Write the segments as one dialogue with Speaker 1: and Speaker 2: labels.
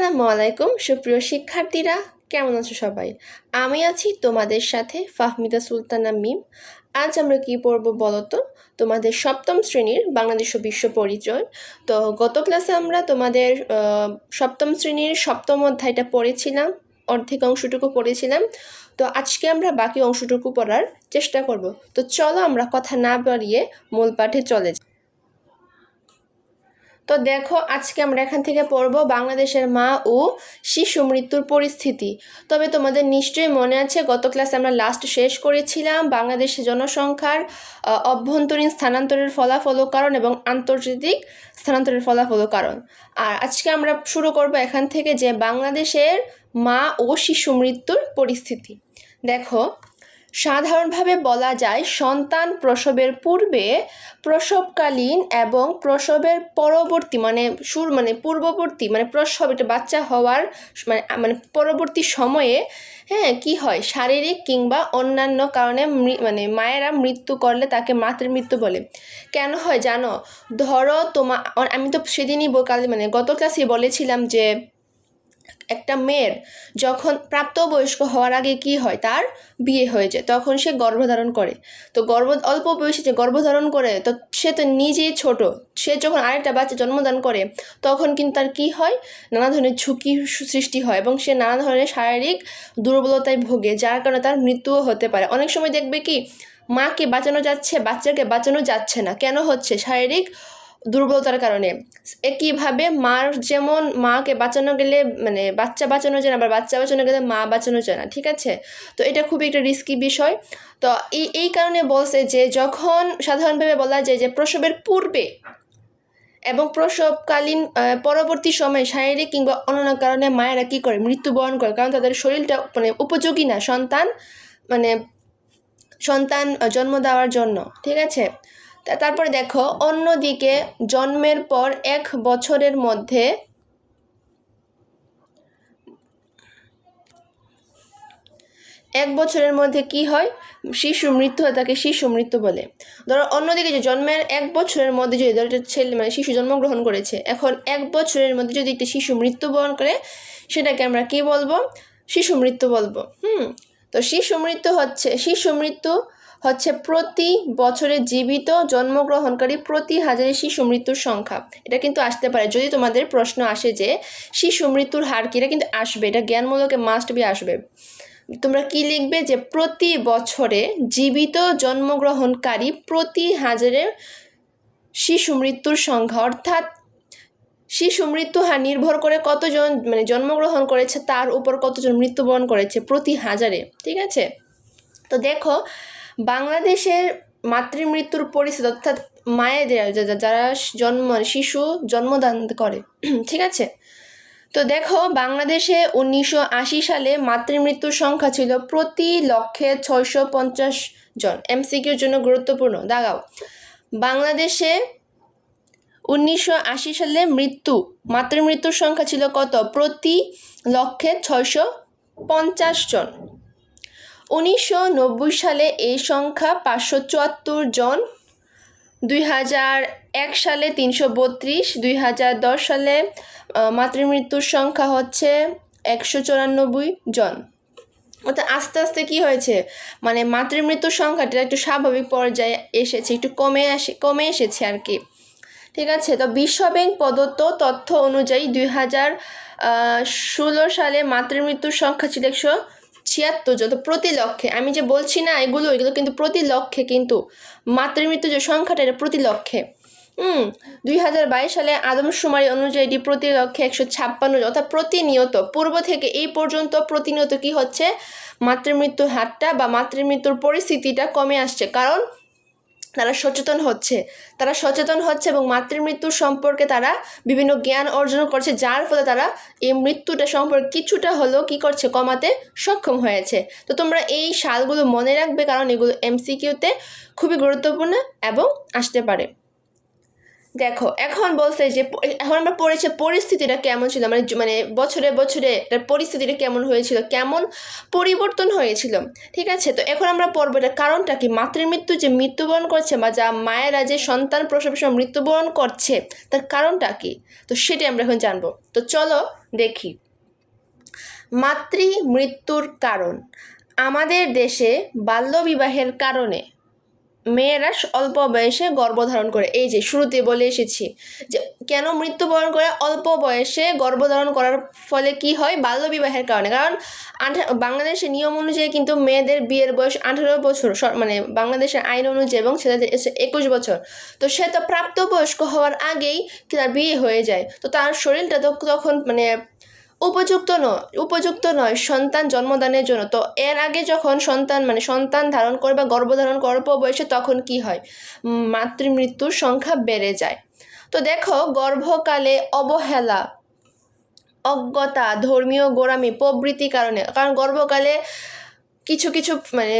Speaker 1: আসসালামু আলাইকুম সুপ্রিয় শিক্ষার্থীরা, কেমন আছো সবাই? আমি আছি তোমাদের সাথে ফাহমিদা সুলতানা মিম। আজ আমরা কি পড়ব বলো তো? তোমাদের সপ্তম শ্রেণীর বাংলাদেশ ও বিশ্ব পরিচয়। তো গত ক্লাসে আমরা তোমাদের সপ্তম শ্রেণীর সপ্তম অধ্যায়টা পড়েছিলাম, অর্ধেক অংশটুকু পড়েছিলাম। তো আজকে আমরা বাকি অংশটুকু পড়ার চেষ্টা করব। তো চলো আমরা কথা না বাড়িয়ে মূল পাঠে চলে যাই। তো দেখো, আজকে আমরা এখান থেকে পড়ব বাংলাদেশের মা ও শিশু মৃত্যুর পরিস্থিতি। তবে তোমাদের নিশ্চয়ই মনে আছে, গত ক্লাসে আমরা লাস্ট শেষ করেছিলাম বাংলাদেশের জনসংখ্যার অভ্যন্তরীণ স্থানান্তরের ফলাফল ও কারণ এবং আন্তর্জাতিক স্থানান্তরের ফলাফল ও কারণ। আর আজকে আমরা শুরু করব এখান থেকে যে বাংলাদেশের মা ও শিশু মৃত্যুর পরিস্থিতি। দেখো, সাধারণভাবে বলা যায় সন্তান প্রসবের পূর্বে, প্রসবকালীন এবং প্রসবের পরবর্তী পূর্ববর্তী প্রসব, এটা বাচ্চা হওয়ার পরবর্তী সময়ে কি হয়, শারীরিক কিংবা অন্যান্য কারণে মায়েরা মৃত্যু করলে তাকে মাতৃমৃত্যু বলে। কেন হয় জানো? ধরো আমি তো সেদিনই গত ক্লাসে বলেছিলাম যে একটা মেয়ের যখন প্রাপ্তবয়স্ক হওয়ার আগে কি হয়, তার বিয়ে হয়ে যায়, তখন সে গর্ভধারণ করে। তো অল্প বয়সে যে গর্ভধারণ করে, তো সে তো নিজেই ছোট, সে যখন আরেকটা বাচ্চা জন্মদান করে তখন কিন্তু তার কি হয়, নানা ধরনের ঝুঁকি সৃষ্টি হয় এবং সে নানা ধরনের শারীরিক দুর্বলতায় ভোগে, যার কারণে তার মৃত্যুও হতে পারে। অনেক সময় দেখবে কি মাকে বাঁচানো যাচ্ছে, বাচ্চাকে বাঁচানো যাচ্ছে না, কেন হচ্ছে? শারীরিক দুর্বলতার কারণে। একইভাবে মাকে বাঁচানো গেলে বাচ্চা বাঁচানো যায় না, আবার বাচ্চা বাঁচানো গেলে মা বাঁচানো যায় না, ঠিক আছে? তো এটা খুবই একটা রিস্কি বিষয়। তো এই কারণে বলছে যে যখন সাধারণভাবে বলা যায় যে প্রসবের পূর্বে এবং প্রসবকালীন পরবর্তী সময়ে শারীরিক কিংবা অন্যান্য কারণে মায়েরা কি করে, মৃত্যুবরণ করে, কারণ তাদের শরীরটা উপযোগী না সন্তান জন্ম দেওয়ার জন্য, ঠিক আছে? তারপরে দেখো, অন্যদিকে জন্মের পর 1 বছরের মধ্যে কি হয়, শিশু মৃত্যু হয়, তাকে শিশু মৃত্যু বলে। ধরো অন্যদিকে যে জন্মের 1 বছরের মধ্যে যদি একটা ছেলে শিশু জন্মগ্রহণ করেছে, এখন 1 বছরের মধ্যে যদি একটা শিশু মৃত্যুবরণ করে, সেটাকে আমরা কি বলবো? শিশু মৃত্যু বলবো। তো শিশু মৃত্যু হচ্ছে প্রতি বছরে জীবিত জন্মগ্রহণকারী প্রতি হাজারে শিশু মৃত্যুর সংখ্যা। এটা কিন্তু আসতে পারে, যদি তোমাদের প্রশ্ন আসে যে শিশু মৃত্যুর হার কি, এটা কিন্তু আসবে, এটা জ্ঞানমূলকে মাস্ট বি আসবে। তোমরা কি লিখবে যে প্রতি বছরে জীবিত জন্মগ্রহণকারী প্রতি হাজারে শিশু মৃত্যুর সংখ্যা, অর্থাৎ শিশু মৃত্যু হার নির্ভর করে কতজন জন্মগ্রহণ করেছে তার উপর কতজন মৃত্যুবরণ করেছে প্রতি হাজারে, ঠিক আছে? তো দেখো, বাংলাদেশের মাতৃমৃত্যুর পরিস্থিতি, অর্থাৎ মায়েদের যারা শিশু জন্মদান করে, ঠিক আছে? তো দেখো, বাংলাদেশে 1980 সালে মাতৃমৃত্যুর সংখ্যা ছিল প্রতি লক্ষে 650 জন। এমসিকিউর জন্য গুরুত্বপূর্ণ, দাগাও। বাংলাদেশে 1980 সালে মাতৃমৃত্যুর সংখ্যা ছিল কত? প্রতি লক্ষে 650 জন। 1990 সালে এই সংখ্যা 574 জন, 2001 সালে 332, 2010 সালে মাতৃমৃত্যুর সংখ্যা হচ্ছে 194 জন। অর্থাৎ আস্তে আস্তে কি হয়েছে, মাতৃমৃত্যুর সংখ্যাটা একটু স্বাভাবিক পর্যায়ে এসেছে, একটু কমে এসেছে আর কি, ঠিক আছে? তো বিশ্বব্যাংক প্রদত্ত তথ্য অনুযায়ী 2016 সালে মাতৃমৃত্যুর সংখ্যা ছিল 176 জন। তো প্রতি লক্ষে, আমি যে বলছি না এগুলো কিন্তু প্রতি লক্ষে, কিন্তু মাতৃমৃত্যু যে সংখ্যাটা এটা প্রতি লক্ষে। 2022 সালে আদমশুমারি অনুযায়ী এটি প্রতি লক্ষে 156 জন। অর্থাৎ প্রতিনিয়ত পূর্ব থেকে এই পর্যন্ত প্রতিনিয়ত কি হচ্ছে, মাতৃমৃত্যুর হারটা বা মাতৃমৃত্যুর পরিস্থিতিটা কমে আসছে, কারণ তারা সচেতন হচ্ছে এবং মাতৃমৃত্যুর সম্পর্কে তারা বিভিন্ন জ্ঞান অর্জন করছে, যার ফলে তারা এই মৃত্যুটা সম্পর্কে কিছুটা হলেও কি করছে, কমাতে সক্ষম হয়েছে। তো তোমরা এই সালগুলো মনে রাখবে, কারণ এগুলো এমসিকিউতে খুবই গুরুত্বপূর্ণ এবং আসতে পারে। দেখো এখন বলছে যে এখন আমরা পড়েছি পরিস্থিতিটা কেমন ছিল, মানে মানে বছরে বছরে এটার পরিস্থিতিটা কেমন হয়েছিল, কেমন পরিবর্তন হয়েছিল। ঠিক আছে, তো এখন আমরা পড়বো এটার কারণটা কি, মাতৃমৃত্যু যে মৃত্যুবরণ করছে বা যা মায়েরা যে সন্তান প্রসবের সময় মৃত্যুবরণ করছে তার কারণটা কি, তো সেটাই আমরা এখন জানবো। তো চলো দেখি। মাতৃমৃত্যুর কারণ। আমাদের দেশে বাল্যবিবাহের কারণে মেয়েরা অল্প বয়সে গর্ভধারণ করে, এই যে শুরুতে বলে এসেছি যে কেন মৃত্যুবরণ করে, অল্প বয়সে গর্ভধারণ করার ফলে কি হয়, বাল্যবিবাহের কারণে। কারণ বাংলাদেশের নিয়ম অনুযায়ী কিন্তু মেয়েদের বিয়ের বয়স 18 বছর, মানে বাংলাদেশের আইন অনুযায়ী, এবং ছেলেদের 21 বছর। তো সে তো প্রাপ্তবয়স্ক হওয়ার আগেই তার বিয়ে হয়ে যায়, তো তার শরীরটা তো তখন মানে উপযুক্ত নয় সন্তান জন্মদানের জন্য। তো এর আগে যখন সন্তান ধারণ করে বা গর্ভধারণ অল্প বয়সে, তখন কি হয়, মাতৃমৃত্যুর সংখ্যা বেড়ে যায়। তো দেখো, গর্ভকালে অবহেলা, অজ্ঞতা, ধর্মীয় গোঁড়ামি প্রভৃতি কারণে, কারণ গর্ভকালে কিছু কিছু মানে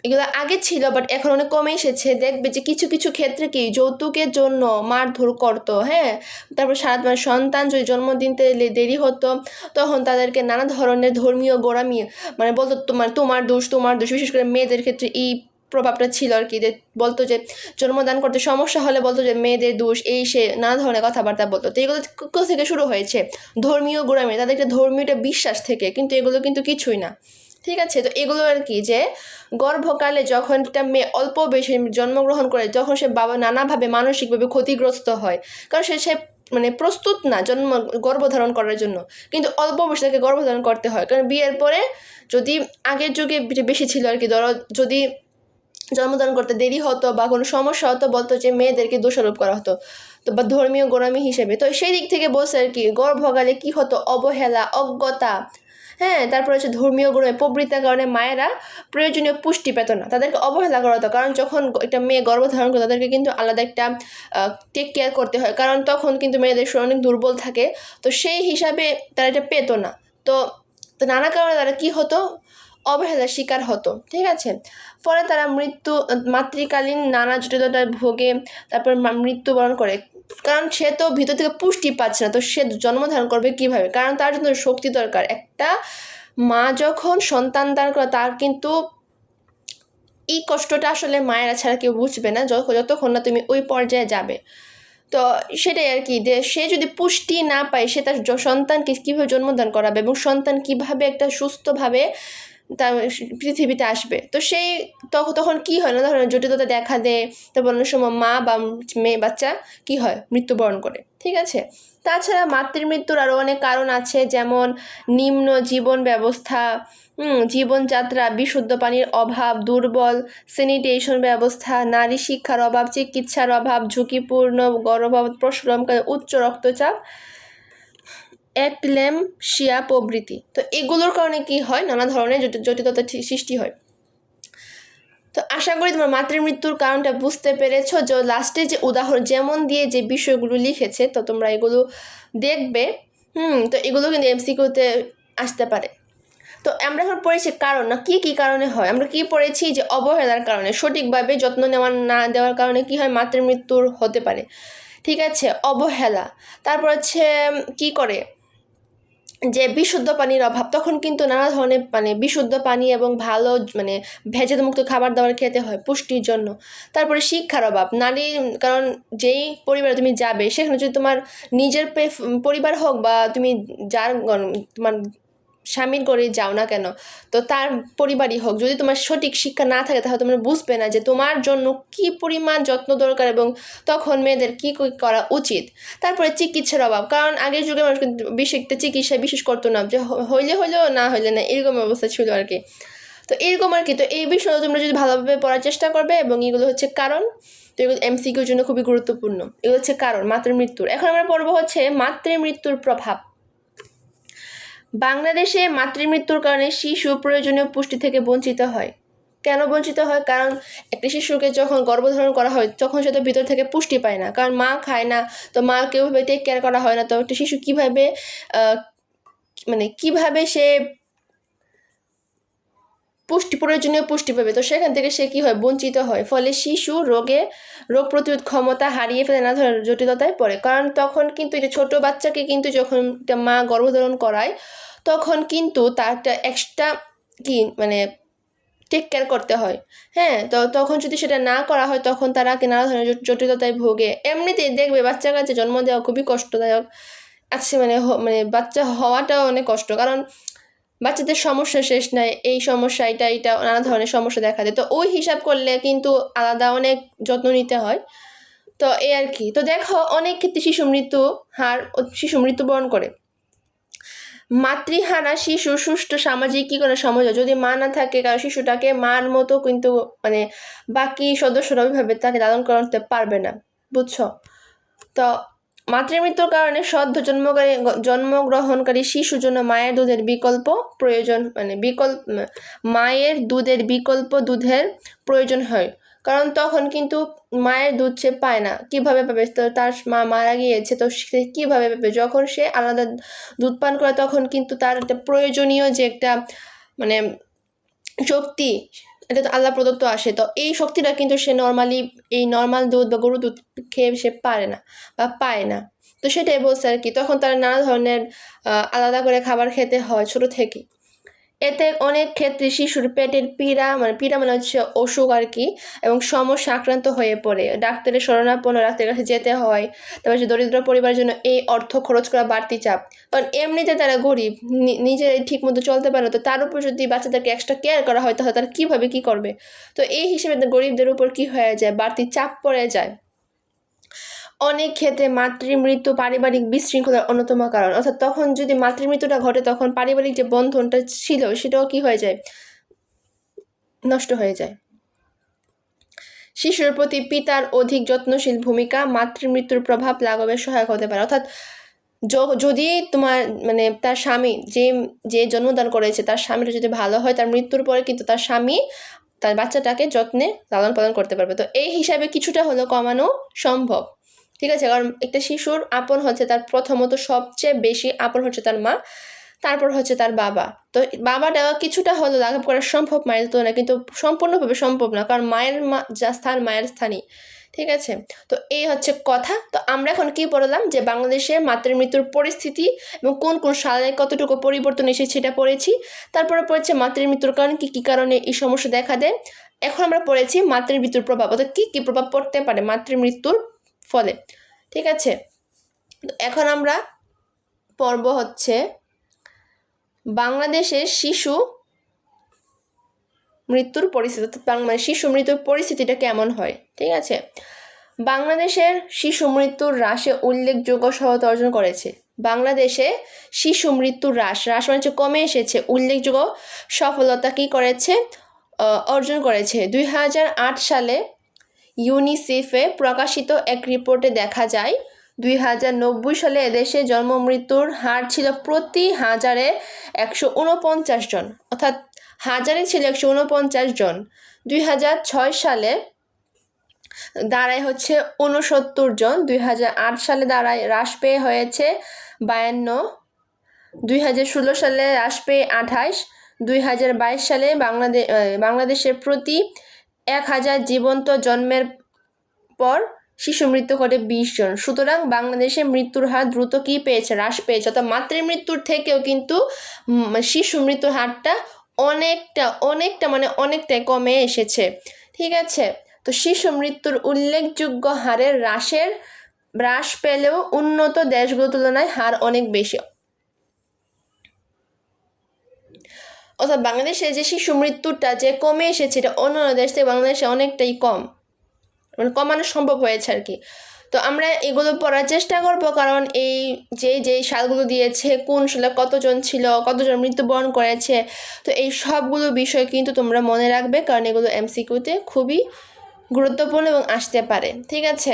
Speaker 1: এগুলো আগে ছিল বাট এখন অনেক কমে এসেছে। দেখবে যে কিছু কিছু ক্ষেত্রে কি যৌতুকের জন্য মারধর করতো, হ্যাঁ। তারপর সন্তান যদি জন্মদিন দেরি হতো, তখন তাদেরকে নানা ধরনের ধর্মীয় গোঁড়ামি, মানে বলতো তোমার দোষ। বিশেষ করে মেয়েদের ক্ষেত্রে এই প্রভাবটা ছিল আর কি, যে বলতো যে জন্মদান করতে সমস্যা হলে বলতো যে মেয়েদের দোষ, এই সে নানা ধরনের কথাবার্তা বলতো। তো এগুলো থেকে শুরু হয়েছে ধর্মীয় গোঁড়ামি, তাদেরকে ধর্মীয়টা বিশ্বাস থেকে, কিন্তু এগুলো কিন্তু কিছুই না। ঠিক আছে, তো এগুলো আর কি, যে গর্ভকালে যখন একটা মেয়ে অল্প বয়সে জন্মগ্রহণ করে, যখন সে বাবা নানাভাবে মানসিকভাবে ক্ষতিগ্রস্ত হয়, কারণ সে মানে প্রস্তুত না গর্ভধারণ করার জন্য, কিন্তু অল্প বয়সে তাকে গর্ভধারণ করতে হয়। কারণ বিয়ের পরে যদি আগের যুগে বেশি ছিল আর কি, ধরো যদি জন্মধারণ করতে দেরি হতো বা কোনো সমস্যা হতো, বলতো যে মেয়েদেরকে দোষারোপ করা হতো, তো বা ধর্মীয় গোঁড়ামি হিসেবে। তো সেই দিক থেকে বলছে আর কি, গর্ভকালে কি হতো, অবহেলা, অজ্ঞতা, হ্যাঁ, তারপর হচ্ছে ধর্মীয় গোঁড়ামি প্রবৃত্তির কারণে মায়েরা প্রয়োজনীয় পুষ্টি পেত না, তাদেরকে অবহেলা করা হতো। কারণ যখন একটা মেয়ে গর্ভধারণ করে, তাদেরকে কিন্তু আলাদা একটা টেক কেয়ার করতে হয়, কারণ তখন কিন্তু মেয়েদের শরীর অনেক দুর্বল থাকে। তো সেই হিসাবে তারা এটা পেত না। তো নানা কারণে তারা কি হতো, অবহেলার শিকার হতো। ঠিক আছে, ফলে তারা মাতৃকালীন নানা জটিলতায় ভোগে, তারপর মৃত্যুবরণ করে। কারণ সে তো ভিতর থেকে পুষ্টি পাচ্ছে না, তো সে জন্মধারণ করবে কিভাবে, কারণ তার জন্য শক্তি দরকার। একটা মা যখন সন্তান ধারণ করে, তার কিন্তু এই কষ্টটা আসলে মায়েরা ছাড়া কেউ বুঝবে না, যতক্ষণ না তুমি ওই পর্যায়ে যাবে। তো সেটাই আর কি, যে সে যদি পুষ্টি না পায়, সে তার সন্তানকে কীভাবে জন্মদান করাবে, এবং সন্তান কিভাবে একটা সুস্থভাবে তার পৃথিবীতে আসবে। তো সেই তখন কি হয়, না ধরনের জটিলতা দেখা দেয়। তারপর অনেক সময় মা বা মেয়ে বাচ্চা কি হয়, মৃত্যুবরণ করে। ঠিক আছে, তাছাড়া মাতৃমৃত্যুর আরও অনেক কারণ আছে, যেমন নিম্ন জীবন ব্যবস্থা, জীবনযাত্রা, বিশুদ্ধ পানির অভাব, দুর্বল স্যানিটেশন ব্যবস্থা, নারী শিক্ষার অভাব, চিকিৎসার অভাব, ঝুঁকিপূর্ণ গর্ভপাত প্রসবকালে উচ্চ রক্তচাপ, এক্লেম্পসিয়া প্রভৃতি। তো এগুলোর কারণে কি হয়, নানা ধরনের জটিলতা সৃষ্টি হয়। তো আশা করি তোমার মাতৃমৃত্যুর কারণটা বুঝতে পেরেছো। যে লাস্টে যে উদাহরণ যেমন দিয়ে যে বিষয়গুলো লিখেছে, তো তোমরা এগুলো দেখবে। তো এগুলো কিন্তু এমসিকিউতে আসতে পারে। তো আমরা এখন পড়েছি কারণ, না কি কি কারণে হয়। আমরা কি পড়েছি, যে অবহেলার কারণে, সঠিকভাবে যত্ন না দেওয়ার কারণে কি হয়, মাতৃমৃত্যুর হতে পারে। ঠিক আছে, অবহেলা। তারপর হচ্ছে কি করে, যে বিশুদ্ধ পানির অভাব, তখন কিন্তু নানা ধরনের বিশুদ্ধ পানি এবং ভালো ভেজালমুক্ত খাবার দাবার খেতে হয় পুষ্টির জন্য। তারপরে শিক্ষার অভাব, কারণ যেই পরিবারে তুমি যাবে, সেখানে যদি তোমার নিজের পরিবার হোক বা তুমি যার তোমার স্বামীর করে যাও না কেন, তো তার পরিবারই হোক, যদি তোমার সঠিক শিক্ষা না থাকে, তাহলে তোমরা বুঝবে না যে তোমার জন্য কি পরিমাণ যত্ন দরকার, এবং তখন মেয়েদের কি করা উচিত। তারপরে চিকিৎসার অভাব, কারণ আগের যুগে মানুষ কিন্তু বেশি একটা চিকিৎসা বিশেষ করতো না, যে হইলেও না হইলে না, এরকম অবস্থা ছিল আর কি। তো এরকম আর কি। তো এই বিষয়ে তোমরা যদি ভালোভাবে পড়ার চেষ্টা করবে, এবং এগুলো হচ্ছে কারণ। তো এগুলো এমসিকিউর জন্য খুবই গুরুত্বপূর্ণ। এগুলো হচ্ছে কারণ মাতৃমৃত্যুর। এখন আমরা পড়বো হচ্ছে মাতৃমৃত্যুর প্রভাব। বাংলাদেশে মাতৃমৃত্যুর কারণে শিশু প্রয়োজনীয় পুষ্টি থেকে বঞ্চিত হয়। কেন বঞ্চিত হয়, কারণ একটা শিশুকে যখন গর্ভধারণ করা হয়, তখন সে তো ভিতর থেকে পুষ্টি পায় না, কারণ মা খায় না। তো মা কেউভাবে টেক কেয়ার করা হয় না। তো একটা শিশু কীভাবে কিভাবে সে প্রয়োজনীয় পুষ্টি পাবে, তো সেখান থেকে সে কী হয়, বঞ্চিত হয়। ফলে শিশু রোগ প্রতিরোধ ক্ষমতা হারিয়ে ফেলে, নানা ধরনের জটিলতায় পড়ে। কারণ তখন কিন্তু এই যে ছোটো বাচ্চাকে কিন্তু যখন একটা মা গর্ভধারণ করায়, তখন কিন্তু তার একটা এক্সট্রা মানে টেক কেয়ার করতে হয়। হ্যাঁ, তো তখন যদি সেটা না করা হয়, তখন তারা নানা ধরনের জটিলতায় ভোগে। এমনিতেই দেখবে বাচ্চা কাছে জন্ম দেওয়া খুবই কষ্টদায়ক আছে, মানে বাচ্চা হওয়াটাও অনেক কষ্ট, কারণ বাচ্চাদের সমস্যা শেষ নাই, এই সমস্যা এটা নানা ধরনের সমস্যা দেখা দেয়। তো ওই হিসাব করলে কিন্তু আলাদা অনেক যত্ন নিতে হয়। তো এই আর কি। তো দেখো, অনেক ক্ষেত্রে শিশু মৃত্যুবরণ করে। মাতৃহারা শিশু সুষ্ঠু সামাজিক কী করে সমাজ, যদি মা না থাকে, কারণ শিশুটাকে মার মতো কিন্তু মানে বাকি সদস্যরা ওইভাবে তাকে লালন করতে পারবে না, বুঝছো? তো মাতৃমৃত্যুর কারণে সদ্য জন্মগ্রহণকারী শিশুর জন্য মায়ের দুধের বিকল্প প্রয়োজন হয়। কারণ তখন কিন্তু মায়ের দুধ সে পায় না, কীভাবে পাবে? তো তার মা মারা গিয়েছে, তো সে কীভাবে পাবে? যখন সে আলাদা দুধ পান করে, তখন কিন্তু তার একটা প্রয়োজনীয় যে একটা মানে শক্তি, এটা তো আল্লাহ প্রদত্ত আসে। তো এই শক্তিটা কিন্তু সে নর্মাল দুধ বা গরুর দুধ খেয়ে সে পারে না বা পায় না। তো সেটাই বলছে আর কি। তখন তার নানা ধরনের আলাদা করে খাবার খেতে হয় ছোটো থেকে। এতে অনেক ক্ষেত্রে শিশুর পেটের পীড়া মানে হচ্ছে অসুখ আর কি, এবং সমস্যা আক্রান্ত হয়ে পড়ে। ডাক্তারের শরণাপন্ন, ডাক্তারের কাছে যেতে হয়। তারপর সে দরিদ্র পরিবারের জন্য এই অর্থ খরচ করা বাড়তি চাপ, কারণ এমনিতে তারা গরিব, নিজেরাই ঠিক মতো চলতে পারে না। তো তার উপর যদি বাচ্চাদেরকে এক্সট্রা কেয়ার করা হয়, তাহলে তারা কীভাবে কী করবে? তো এই হিসেবে গরিবদের উপর কী হয়ে যায়, বাড়তি চাপ পড়ে যায়। অনেক ক্ষেত্রে মাতৃমৃত্যু পারিবারিক বিশৃঙ্খলার অন্যতম কারণ, অর্থাৎ তখন যদি মাতৃমৃত্যুটা ঘটে, তখন পারিবারিক যে বন্ধনটা ছিল সেটাও কী হয়ে যায়, নষ্ট হয়ে যায়। শিশুর প্রতি পিতার অধিক যত্নশীল ভূমিকা মাতৃমৃত্যুর প্রভাব লাঘবে সহায়ক হতে পারে। অর্থাৎ যদি তোমার তার স্বামী যে জন্মদান করেছে, তার স্বামীটা যদি ভালো হয়, তার মৃত্যুর পরে কিন্তু তার স্বামী তার বাচ্চাটাকে যত্নে লালন পালন করতে পারবে। তো এই হিসাবে কিছুটা হলেও কমানো সম্ভব, ঠিক আছে? কারণ একটা শিশুর আপন হচ্ছে তার প্রথমত সবচেয়ে বেশি আপন হচ্ছে তার মা, তারপর হচ্ছে তার বাবা। তো বাবাটা কিছুটা হলেও লাঘব করা সম্ভব মায়ের তুলনায়, কিন্তু সম্পূর্ণভাবে সম্ভব না, কারণ মায়ের স্থানই, ঠিক আছে? তো এই হচ্ছে কথা। তো আমরা এখন কি পড়লাম, যে বাংলাদেশে মাতৃমৃত্যুর পরিস্থিতি এবং কোন কোন সালে কতটুকু পরিবর্তন এসেছে সেটা পড়েছি। তারপরে পড়েছে মাতৃমৃত্যুর কারণ কী কারণে এই সমস্যা দেখা দেয়। এখন আমরা পড়েছি মাতৃমৃত্যুর প্রভাব, অর্থাৎ কী প্রভাব পড়তে পারে মাতৃমৃত্যুর ফলে, ঠিক আছে? তো এখন আমরা পড়ব হচ্ছে বাংলাদেশের শিশু মৃত্যুর পরিস্থিতি, শিশু মৃত্যুর পরিস্থিতিটা কেমন হয়, ঠিক আছে? বাংলাদেশের শিশু মৃত্যুর হ্রাসে উল্লেখযোগ্য সহায়তা অর্জন করেছে। বাংলাদেশে শিশু মৃত্যুর হ্রাস মানে হচ্ছে কমে এসেছে, উল্লেখযোগ্য সফলতা কী করেছে, অর্জন করেছে। 2008 সালে ইউনিসেফে প্রকাশিত এক রিপোর্টে দেখা যায় 2090 সালে এদেশে জন্ম মৃত্যুর হার ছিল প্রতি হাজারে 149 জন, অর্থাৎ হাজারে ছিল 149 জন। 2006 সালে দাঁড়ায় হচ্ছে 69 জন। 2008 সালে দাঁড়ায় হ্রাস পেয়ে হয়েছে 52। 2016 সালে হ্রাস পেয়ে 28। 2022 সালে বাংলাদেশের প্রতি 1000 জীবন্ত জন্মের পর শিশু মৃত্যু ঘটে 20 জন। সুতরাং বাংলাদেশে মৃত্যুর হার দ্রুত হ্রাস পেয়েছে, অর্থাৎ মাতৃমৃত্যুর থেকেও কিন্তু শিশু মৃত্যুর হারটা অনেকটাই কমে এসেছে, ঠিক আছে? তো শিশু মৃত্যুর উল্লেখযোগ্য হারের হ্রাস পেলেও উন্নত দেশগুলোর তুলনায় হার অনেক বেশি। অর্থাৎ বাংলাদেশে যে শিশু মৃত্যুটা যে কমে এসেছে, এটা অন্যান্য দেশ থেকে বাংলাদেশে অনেকটাই কম, কমানো সম্ভব হয়েছে আর কি। তো আমরা এগুলো পড়ার চেষ্টা করব, কারণ এই যে সালগুলো দিয়েছে, কোন সালে কতজন মৃত্যুবরণ করেছে, তো এই সবগুলো বিষয় কিন্তু তোমরা মনে রাখবে, কারণ এগুলো এমসিকিউতে খুবই গুরুত্বপূর্ণ এবং আসতে পারে, ঠিক আছে?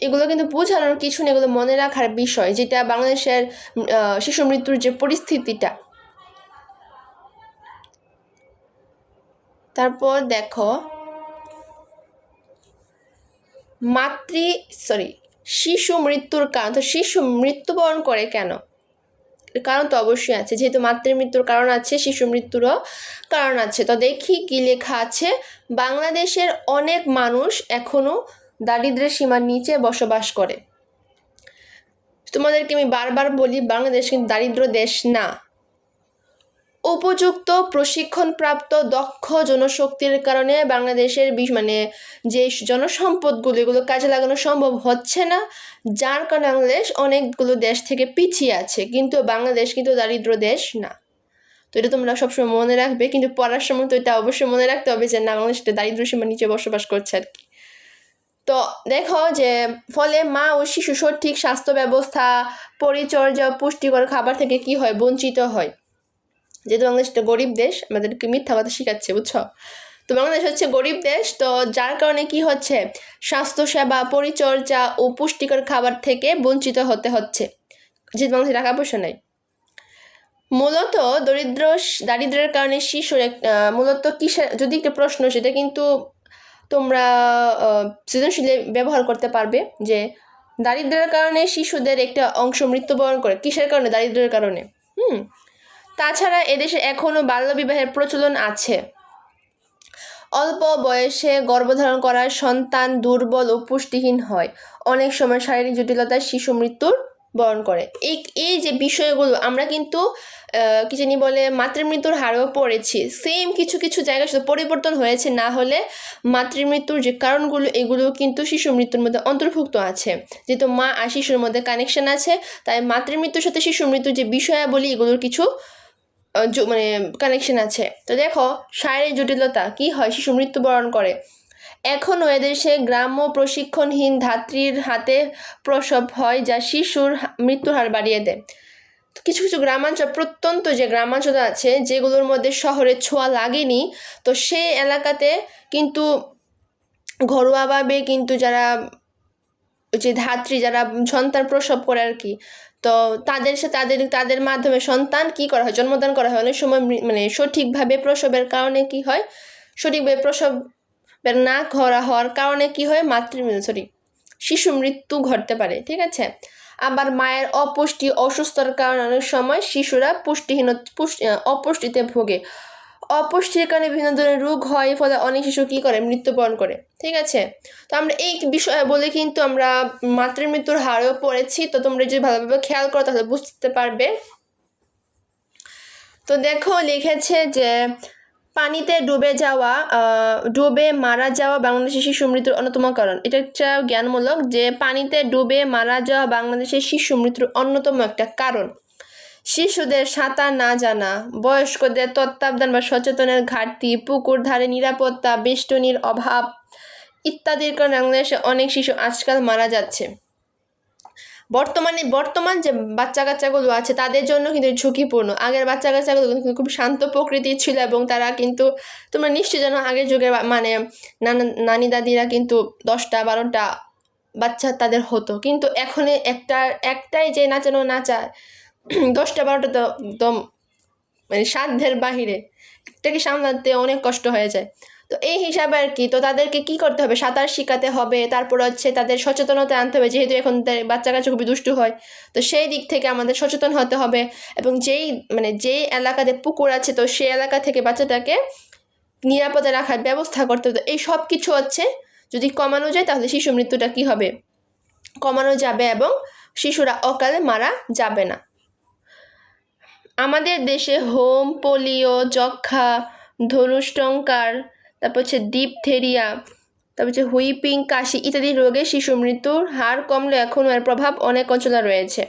Speaker 1: এগুলো কিন্তু বোঝানোর কিছু নেই, এগুলো মনে রাখার বিষয়, যেটা বাংলাদেশের শিশু মৃত্যুর যে পরিস্থিতিটা। তারপর দেখো, শিশু মৃত্যুর কারণ, তো শিশু মৃত্যুবরণ করে কেন, কারণ তো অবশ্যই আছে, যেহেতু মাতৃমৃত্যুর কারণ আছে, শিশু মৃত্যুরও কারণ আছে। তো দেখি কি লেখা আছে। বাংলাদেশের অনেক মানুষ এখনও দারিদ্র্যের সীমার নিচে বসবাস করে। তোমাদেরকে আমি বারবার বলি, বাংলাদেশ কিন্তু দারিদ্র দেশ না। উপযুক্ত প্রশিক্ষণপ্রাপ্ত দক্ষ জনশক্তির কারণে বাংলাদেশের যে জনসম্পদগুলো এগুলো কাজে লাগানো সম্ভব হচ্ছে না, যার কারণে বাংলাদেশ অনেকগুলো দেশ থেকে পিছিয়ে আছে। কিন্তু বাংলাদেশ কিন্তু দারিদ্র দেশ না। তো এটা তোমরা সবসময় মনে রাখবে, কিন্তু পড়ার সময় তো এটা অবশ্যই মনে রাখতে হবে যে না, বাংলাদেশটা দারিদ্র সীমার নিচে বসবাস করছে আর কি। তো দেখো যে ফলে মা ও শিশু সঠিক স্বাস্থ্য ব্যবস্থা, পরিচর্যা, পুষ্টিকর খাবার থেকে কি হয়, বঞ্চিত হয়। যেহেতু বাংলাদেশ একটা গরিব দেশ, আমাদেরকে মিথ্যা কথা শিখাচ্ছে, বুঝছো? তো বাংলাদেশ হচ্ছে গরিব দেশ, তো যার কারণে কি হচ্ছে, স্বাস্থ্যসেবা, পরিচর্যা ও পুষ্টিকর খাবার থেকে বঞ্চিত হতে হচ্ছে, যেহেতু বাংলাদেশে টাকা পয়সা নাই। মূলত দারিদ্র্যের কারণে শিশুর মূলত কিসের, যদি একটা প্রশ্ন, সেটা কিন্তু তোমরা সৃজনশীলে ব্যবহার করতে পারবে যে দারিদ্র্যের কারণে শিশুদের একটা অংশ মৃত্যুবরণ করে। কিসের কারণে? দারিদ্র্যের কারণে। তাছাড়া এদেশে এখনও বাল্যবিবাহের প্রচলন আছে। অল্প বয়সে গর্ভধারণ করার সন্তান দুর্বল ও পুষ্টিহীন হয়, অনেক সময় শারীরিক জটিলতায় শিশু মৃত্যুর বরণ করে। এই যে বিষয়গুলো আমরা কিন্তু কি জানি বলে মাতৃমৃত্যুর হারেও পড়েছি। সেম কিছু কিছু জায়গায় শুধু পরিবর্তন হয়েছে, না হলে মাতৃমৃত্যুর যে কারণগুলো এগুলো কিন্তু শিশু মৃত্যুর মধ্যে অন্তর্ভুক্ত আছে। যেহেতু মা আর শিশুর মধ্যে কানেকশন আছে, তাই মাতৃমৃত্যুর সাথে শিশু মৃত্যুর যে বিষয়াবলী এগুলোর কিছু কানেকশন আছে। তো দেখো, শারীরিক জটিলতা কি হয়, শিশু মৃত্যুবরণ করে। এখনও এদেশে গ্রাম্য প্রশিক্ষণহীন ধাত্রীর হাতে প্রসব হয়, যা শিশুর মৃত্যুর হার বাড়িয়ে দেয়। কিছু কিছু গ্রামাঞ্চল, প্রত্যন্ত যে গ্রামাঞ্চল আছে যেগুলোর মধ্যে শহরের ছোঁয়া লাগেনি, তো সেই এলাকাতে কিন্তু ঘরোয়াভাবে কিন্তু যারা যে ধাত্রী, যারা সন্তান প্রসব করে আর কি, তো তাদের মাধ্যমে সন্তান কি করা হয়, জন্মদান করা হয়। অনেক সময় সঠিকভাবে প্রসবের কারণে কি হয়, সঠিকভাবে প্রসব না হওয়ার কারণে কি হয়, শিশু মৃত্যু ঘটতে পারে, ঠিক আছে। আবার মায়ের অসুস্থতার কারণে অনেক সময় শিশুরা অপুষ্টিতে ভোগে। অপুষ্টির কারণে বিভিন্ন ধরনের রোগ হয়, ফলে অনেক শিশু কি করে, মৃত্যুবরণ করে, ঠিক আছে। তো আমরা এই বিষয়ে বলে কিন্তু আমরা মাতৃমৃত্যুর হারও পড়েছি। তো তোমরা যদি ভালোভাবে খেয়াল করো তাহলে বুঝতে পারবে। তো দেখো লিখেছে যে পানিতে ডুবে মারা যাওয়া বাংলাদেশের শিশু মৃত্যুর অন্যতম কারণ। এটা একটা জ্ঞানমূলক, যে পানিতে ডুবে মারা যাওয়া বাংলাদেশের শিশু মৃত্যুর অন্যতম একটা কারণ। শিশুদের সাঁতার না জানা, বয়স্কদের তত্ত্বাবধান বা সচেতনের ঘাটতি, পুকুর ধারে নিরাপত্তা, বেষ্টনীর অভাব ইত্যাদির কারণে বাংলাদেশে অনেক শিশু আজকাল মারা যাচ্ছে। বর্তমান যে বাচ্চা কাচ্চাগুলো আছে তাদের জন্য কিন্তু ঝুঁকিপূর্ণ। আগের বাচ্চা কাচ্চাগুলো কিন্তু খুব শান্ত প্রকৃতির ছিল, এবং তারা কিন্তু, তোমরা নিশ্চয়ই জানো, আগের যুগে নানি দাদিরা কিন্তু 10টা 12টা বাচ্চা তাদের হতো, কিন্তু এখন একটাই যে নাচায় 10টা 12টা তো একদম সাধ্যের বাহিরে, এটাকে সামলাতে অনেক কষ্ট হয়ে যায়। তো এই হিসাবে আর কি, তো তাদেরকে কি করতে হবে, সাঁতার শেখাতে হবে, তারপর হচ্ছে তাদের সচেতনতা আনতে হবে, যেহেতু এখন বাচ্চা কাচ্চা খুবই দুষ্টু হয়, তো সেই দিক থেকে আমাদের সচেতন হতে হবে। এবং যেই এলাকাতে পুকুর আছে, তো সেই এলাকা থেকে বাচ্চাটাকে নিরাপদে রাখার ব্যবস্থা করতে হবে। এই সব কিছু হচ্ছে যদি কমানো যায়, তাহলে শিশু মৃত্যুটা কি হবে, কমানো যাবে, এবং শিশুরা অকালে মারা যাবে না। আমাদের দেশে হোম, পোলিও, যক্ষ্মা, ধনুষ্টঙ্কার, তারপর হচ্ছে ডিপথেরিয়া, তারপর হচ্ছে হুইপিং, কাশি ইত্যাদি রোগে শিশু মৃত্যুর হার কমলে এখনও এর প্রভাব অনেক অঞ্চলে রয়েছে।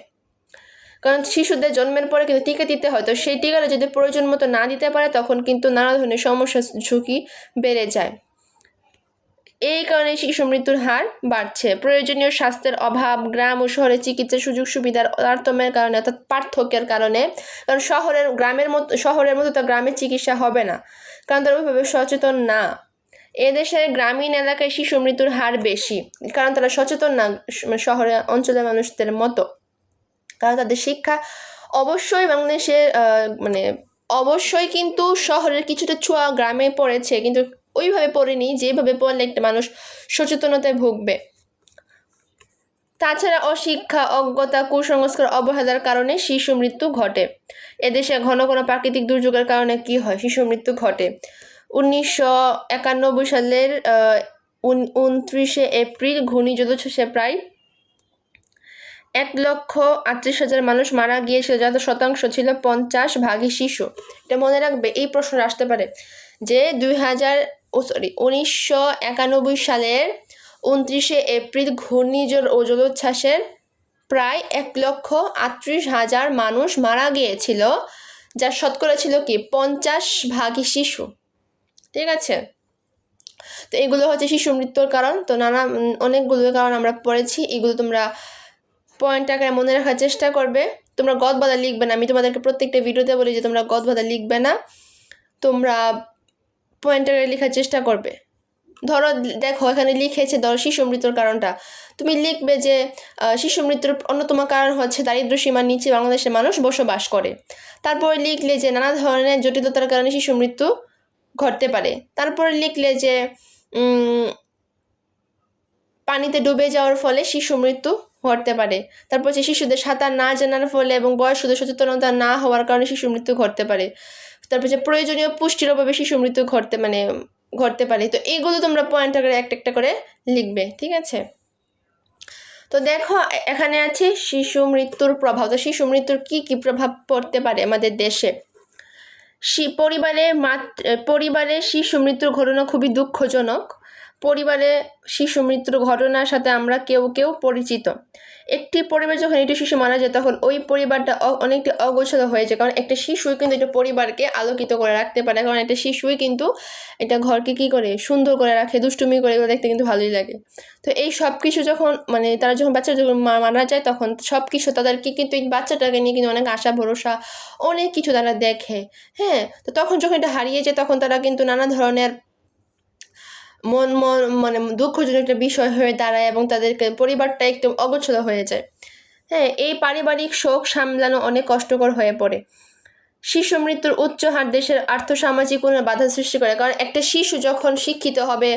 Speaker 1: কারণ শিশুদের জন্মের পরে কিন্তু টিকা দিতে হয়, তো সেই টিকাটা যদি প্রয়োজন মতো না দিতে পারে, তখন কিন্তু নানা ধরনের সমস্যার ঝুঁকি বেড়ে যায়। এই কারণে শিশু মৃত্যুর হার বাড়ছে। প্রয়োজনীয় স্বাস্থ্যের অভাব, গ্রাম ও শহরে চিকিৎসার সুযোগ সুবিধার তারতম্যের কারণে, অর্থাৎ পার্থক্যের কারণে। কারণ শহরের মতো তো গ্রামের চিকিৎসা হবে না, কারণ তারা ওইভাবে সচেতন না। এদেশের গ্রামীণ এলাকায় শিশু মৃত্যুর হার বেশি, কারণ তারা সচেতন না শহরের অঞ্চলের মানুষদের মতো। কারণ তাদের শিক্ষা অবশ্যই বাংলাদেশের অবশ্যই কিন্তু শহরের কিছুটা ছোঁয়া গ্রামে পড়েছে, কিন্তু ওইভাবে পড়েনি যেভাবে পড়লে একটা মানুষ সচেতনতায় ভুগবে। তাছাড়া অশিক্ষা, অজ্ঞতা, কুসংস্কার, অবহেলার কারণে শিশু মৃত্যু ঘটে। এদেশে ঘন ঘন প্রাকৃতিক দুর্যোগের কারণে কি হয়? শিশু মৃত্যু ঘটে। 1991 সালের 29 এপ্রিল ঘূর্ণিঝড়ে প্রায় 1,38,000 মানুষ মারা গিয়েছিল, যাতে শতাংশ ছিল 50% শিশু। এটা মনে রাখবে, এই প্রশ্ন আসতে পারে যে 1991 সালের 29 এপ্রিল ঘূর্ণিঝড় ও জলোচ্ছ্বাসের প্রায় 1,38,000 মানুষ মারা গিয়েছিল, যার শতকরা ছিল কি 50% শিশু। ঠিক আছে, তো এগুলো হচ্ছে শিশু মৃত্যুর কারণ। তো অনেকগুলো কারণ আমরা পড়েছি, এগুলো তোমরা পয়েন্ট আকারে মনে রাখার চেষ্টা করবে। তোমরা গদবাঁধা লিখবে না, আমি তোমাদেরকে প্রত্যেকটা ভিডিওতে বলি যে তোমরা গদবাঁধা লিখবে না, তোমরা পয়েন্ট আকারে লেখার চেষ্টা করবে। ধরো দেখো এখানে লিখেছে, ধরো শিশু মৃত্যুর কারণটা তুমি লিখবে যে শিশু মৃত্যুর অন্যতম কারণ হচ্ছে দারিদ্র্য সীমার নিচে বাংলাদেশের মানুষ বসবাস করে। তারপরে লিখলে যে নানা ধরনের জটিলতার কারণে শিশু মৃত্যু ঘটতে পারে। তারপরে লিখলে যে পানিতে ডুবে যাওয়ার ফলে শিশু মৃত্যু ঘটতে পারে। তারপর হচ্ছে শিশুদের সাঁতার না জানার ফলে এবং বয়স্কদের সচেতনতা না হওয়ার কারণে শিশু মৃত্যু ঘটতে পারে। তারপর যে প্রয়োজনীয় পুষ্টির অভাবে শিশু মৃত্যু ঘটতে পারে। তো এইগুলো তোমরা পয়েন্ট আকারে একটা করে লিখবে। ঠিক আছে, তো দেখো এখানে আছে শিশু মৃত্যুর প্রভাব। তো শিশু মৃত্যুর কি প্রভাব পড়তে পারে আমাদের দেশে? পরিবারে শিশু মৃত্যুর ঘটনা খুবই দুঃখজনক। পরিবারে শিশু মৃত্যুর ঘটনার সাথে আমরা কেউ পরিচিত। একটি পরিবার যখন একটি শিশু মারা যায় তখন ওই পরিবারটা অনেকটা অগোছালো হয়ে যায়, কারণ একটা শিশুই কিন্তু একটা পরিবারকে আলোকিত করে রাখতে পারে, কারণ একটা শিশুই কিন্তু একটা ঘরকে কি করে সুন্দর করে রাখে, দুষ্টুমি করে, এগুলো দেখতে কিন্তু ভালোই লাগে। তো এই সব কিছু যখন তারা যখন বাচ্চা যখন মারা যায় তখন সব কিছু তাদেরকে কিন্তু এই বাচ্চাটাকে নিয়ে কিন্তু অনেক আশা ভরসা অনেক কিছু তারা দেখে। হ্যাঁ, তো তখন যখন এটা হারিয়ে যায় তখন তারা কিন্তু নানা ধরনের দুঃখজনক একটা বিষয় হয়ে দাঁড়ায় এবং তাদেরকে পরিবারটা একদম অগোছালো হয়ে যায়। হ্যাঁ, এই পারিবারিক শোক সামলানো অনেক কষ্টকর হয়ে পড়ে। শিশু মৃত্যুর উচ্চ হার দেশের আর্থসামাজিক উন্নয়নে বাধা সৃষ্টি করে, কারণ একটা শিশু যখন শিক্ষিত হবে,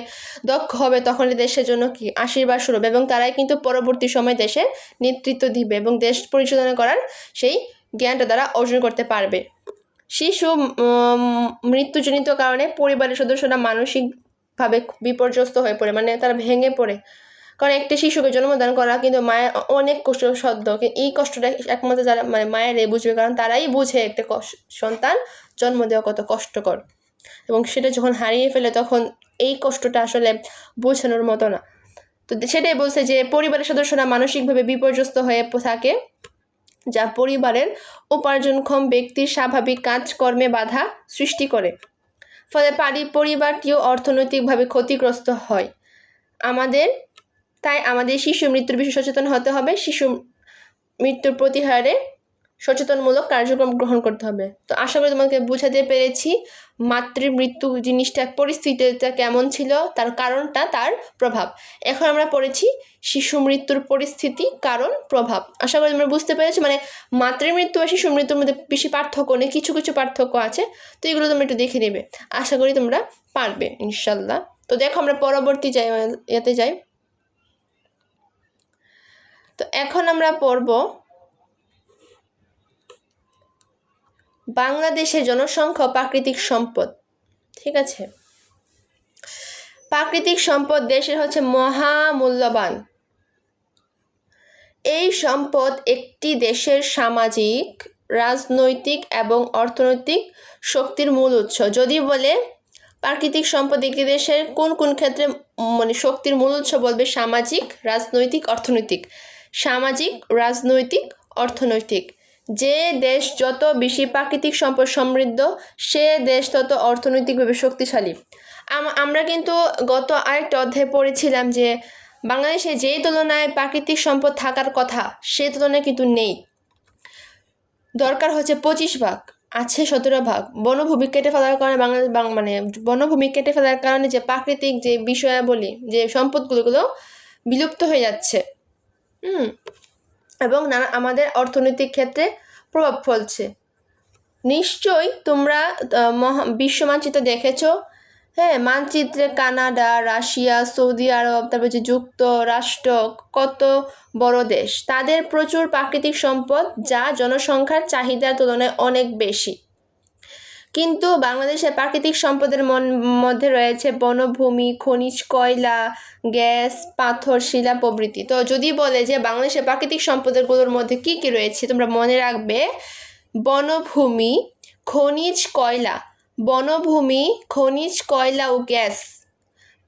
Speaker 1: দক্ষ হবে, তখন দেশের জন্য কি আশীর্বাদ স্বরূপ, এবং তারাই কিন্তু পরবর্তী সময় দেশের নেতৃত্ব দিবে এবং দেশ পরিচালনা করার সেই জ্ঞানটা দ্বারা অর্জন করতে পারবে। শিশু মৃত্যুজনিত কারণে পরিবারের সদস্যরা মানসিকভাবে বিপর্যস্ত হয়ে পড়ে, তারা ভেঙে পড়ে, কারণ একটা শিশুকে জন্মদান করা কিন্তু মায়ের অনেক কষ্টসাধ্য। এই কষ্টটা একমাত্র যারা মায়েরাই বুঝবে, কারণ তারাই বুঝে একটা সন্তান জন্ম দেওয়া কত কষ্টকর, এবং সেটা যখন হারিয়ে ফেলে তখন এই কষ্টটা আসলে বোঝানোর মতো না। তো সেটাই বলছে যে পরিবারের সদস্যরা মানসিকভাবে বিপর্যস্ত হয়ে থাকে, যা পরিবারের উপার্জনক্ষম ব্যক্তির স্বাভাবিক কাজকর্মে বাধা সৃষ্টি করে, ফলে পরিবারটিও অর্থনৈতিকভাবে ক্ষতিগ্রস্ত হয়। তাই আমাদের শিশু মৃত্যুর বিষয়ে সচেতন হতে হবে। শিশু মৃত্যুর প্রতিহারে সচেতনমূলক কার্যক্রম গ্রহণ করতে হবে। তো আশা করি তোমাকে বোঝাতে পেরেছি মাতৃমৃত্যু জিনিসটা, পরিস্থিতিটা কেমন ছিল, তার কারণটা, তার প্রভাব। এখন আমরা পড়েছি শিশু মৃত্যুর পরিস্থিতি, কারণ, প্রভাব। আশা করি তোমরা বুঝতে পেরেছো। মাতৃমৃত্যু আর শিশু মৃত্যুর মধ্যে বেশি পার্থক্য নেই, কিছু পার্থক্য আছে। তো এগুলো তোমরা একটু দেখে নেবে, আশা করি তোমরা পারবে ইনশাল্লাহ। তো দেখো আমরা পরবর্তী যাই। তো এখন আমরা পড়ব বাংলাদেশের জনসংখ্যা, প্রাকৃতিক সম্পদ। ঠিক আছে, প্রাকৃতিক সম্পদ দেশের হচ্ছে মহামূল্যবান। এই সম্পদ একটি দেশের সামাজিক, রাজনৈতিক এবং অর্থনৈতিক শক্তির মূল উৎস। যদি বলে প্রাকৃতিক সম্পদ একটি দেশের কোন ক্ষেত্রে শক্তির মূল উৎস, বলবে সামাজিক, রাজনৈতিক, অর্থনৈতিক। সামাজিক, রাজনৈতিক, অর্থনৈতিক। যে দেশ যত বেশি প্রাকৃতিক সম্পদ সমৃদ্ধ, সে দেশ তত অর্থনৈতিকভাবে শক্তিশালী। আমরা কিন্তু গত আরেকটা অধ্যায়ে পড়েছিলাম যে বাংলাদেশে যেই তুলনায় প্রাকৃতিক সম্পদ থাকার কথা সেই তুলনায় কিন্তু নেই। দরকার হচ্ছে 25 ভাগ, আছে 17 ভাগ। বনভূমি কেটে ফেলার কারণে বনভূমি কেটে ফেলার কারণে যে প্রাকৃতিক যে বিষয়াবলী, যে সম্পদগুলো বিলুপ্ত হয়ে যাচ্ছে, এবং আমাদের অর্থনৈতিক ক্ষেত্রে প্রভাব ফেলছে। নিশ্চয়ই তোমরা বিশ্ব মানচিত্র দেখেছো হ্যাঁ, মানচিত্রে কানাডা, রাশিয়া, সৌদি আরব, তারপর যে যুক্তরাষ্ট্র, কত বড় দেশ, তাদের প্রচুর প্রাকৃতিক সম্পদ যা জনসংখ্যার চাহিদার তুলনায় অনেক বেশি। কিন্তু বাংলাদেশের প্রাকৃতিক সম্পদের মধ্যে রয়েছে বনভূমি, খনিজ কয়লা, গ্যাস, পাথর, শিলা প্রভৃতি। তো যদি বলে যে বাংলাদেশের প্রাকৃতিক সম্পদগুলোর মধ্যে কি কি রয়েছে, তোমরা মনে রাখবে বনভূমি, খনিজ কয়লা, বনভূমি, খনিজ কয়লা ও গ্যাস,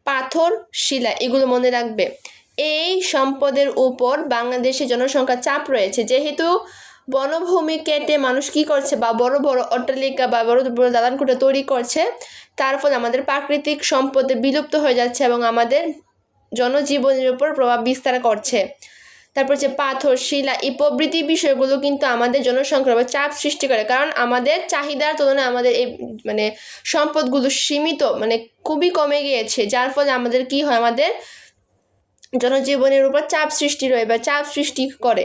Speaker 1: পাথর, শিলা, এগুলো মনে রাখবে। এই সম্পদের উপর বাংলাদেশের জনসংখ্যার চাপ রয়েছে, যেহেতু বনভূমি কেটে মানুষ কি করছে, বা বড় বড় অট্টালিকা বা বড় বড় দালানকোঠা তৈরি করছে, তার ফলে আমাদের প্রাকৃতিক সম্পদ বিলুপ্ত হয়ে যাচ্ছে এবং আমাদের জনজীবনের উপর প্রভাব বিস্তার করছে। তারপর যে পাথর, শিলা, এই প্রভৃতি বিষয়গুলো কিন্তু আমাদের জনসংখ্যার উপর চাপ সৃষ্টি করে, কারণ আমাদের চাহিদার তুলনায় আমাদের এই সম্পদগুলো সীমিত, খুবই কমে গিয়েছে, যার ফলে আমাদের কি হয়, আমাদের জনজীবনের উপর চাপ সৃষ্টি হয় বা চাপ সৃষ্টি করে।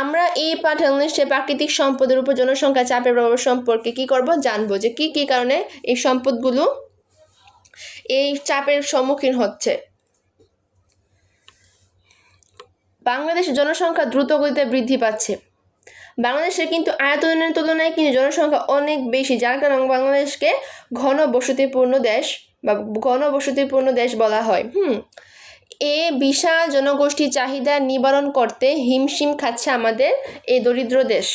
Speaker 1: আমরা এই পাঠ্যাংশে প্রাকৃতিক সম্পদের উপর জনসংখ্যা চাপের প্রভাব সম্পর্কে কি করব, জানবো যে কি কি কারণে এই সম্পদগুলো এই চাপের সম্মুখীন হচ্ছে। বাংলাদেশের জনসংখ্যা দ্রুত গতিতে বৃদ্ধি পাচ্ছে। বাংলাদেশের কিন্তু আয়তনের তুলনায় কিন্তু জনসংখ্যা অনেক বেশি, যার কারণে বাংলাদেশকে ঘনবসতিপূর্ণ দেশ বা ঘনবসতিপূর্ণ দেশ বলা হয়। এ বিশাল জনগোষ্ঠীর চাহিদা নিবারণ করতে হিমশিম খাচ্ছে আমাদের এই দরিদ্র দেশ,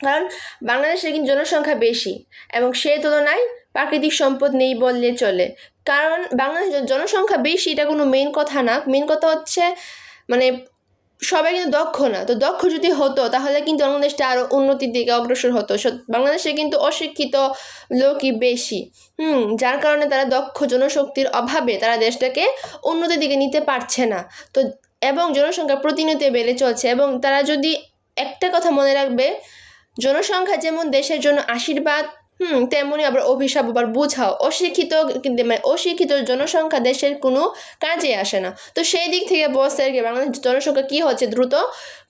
Speaker 1: কারণ বাংলাদেশের কিন্তু জনসংখ্যা বেশি এবং সেই তুলনায় প্রাকৃতিক সম্পদ নেই বললে চলে। কারণ বাংলাদেশের জনসংখ্যা বেশি, এটা কোনো মেন কথা না। মেন কথা হচ্ছে সবাই কিন্তু দক্ষ না। তো দক্ষ যদি হতো তাহলে কিন্তু বাংলাদেশটা আরও উন্নতির দিকে অগ্রসর হতো। বাংলাদেশে কিন্তু অশিক্ষিত লোকই বেশি, যার কারণে তারা দক্ষ জনশক্তির অভাবে তারা দেশটাকে উন্নতির দিকে নিতে পারছে না। তো এবং জনসংখ্যা প্রতিনিয়ত বেড়ে চলছে, এবং তারা যদি একটা কথা মনে রাখবে, জনসংখ্যা যেমন দেশের জন্য আশীর্বাদ, তেমনি আবার অভিশাপ, আবার বোঝাও। অশিক্ষিত জনসংখ্যা দেশের কোনো কাজে আসে না। তো সেই দিক থেকে বলতে আর কি, বাংলাদেশের জনসংখ্যা কি হচ্ছে, দ্রুত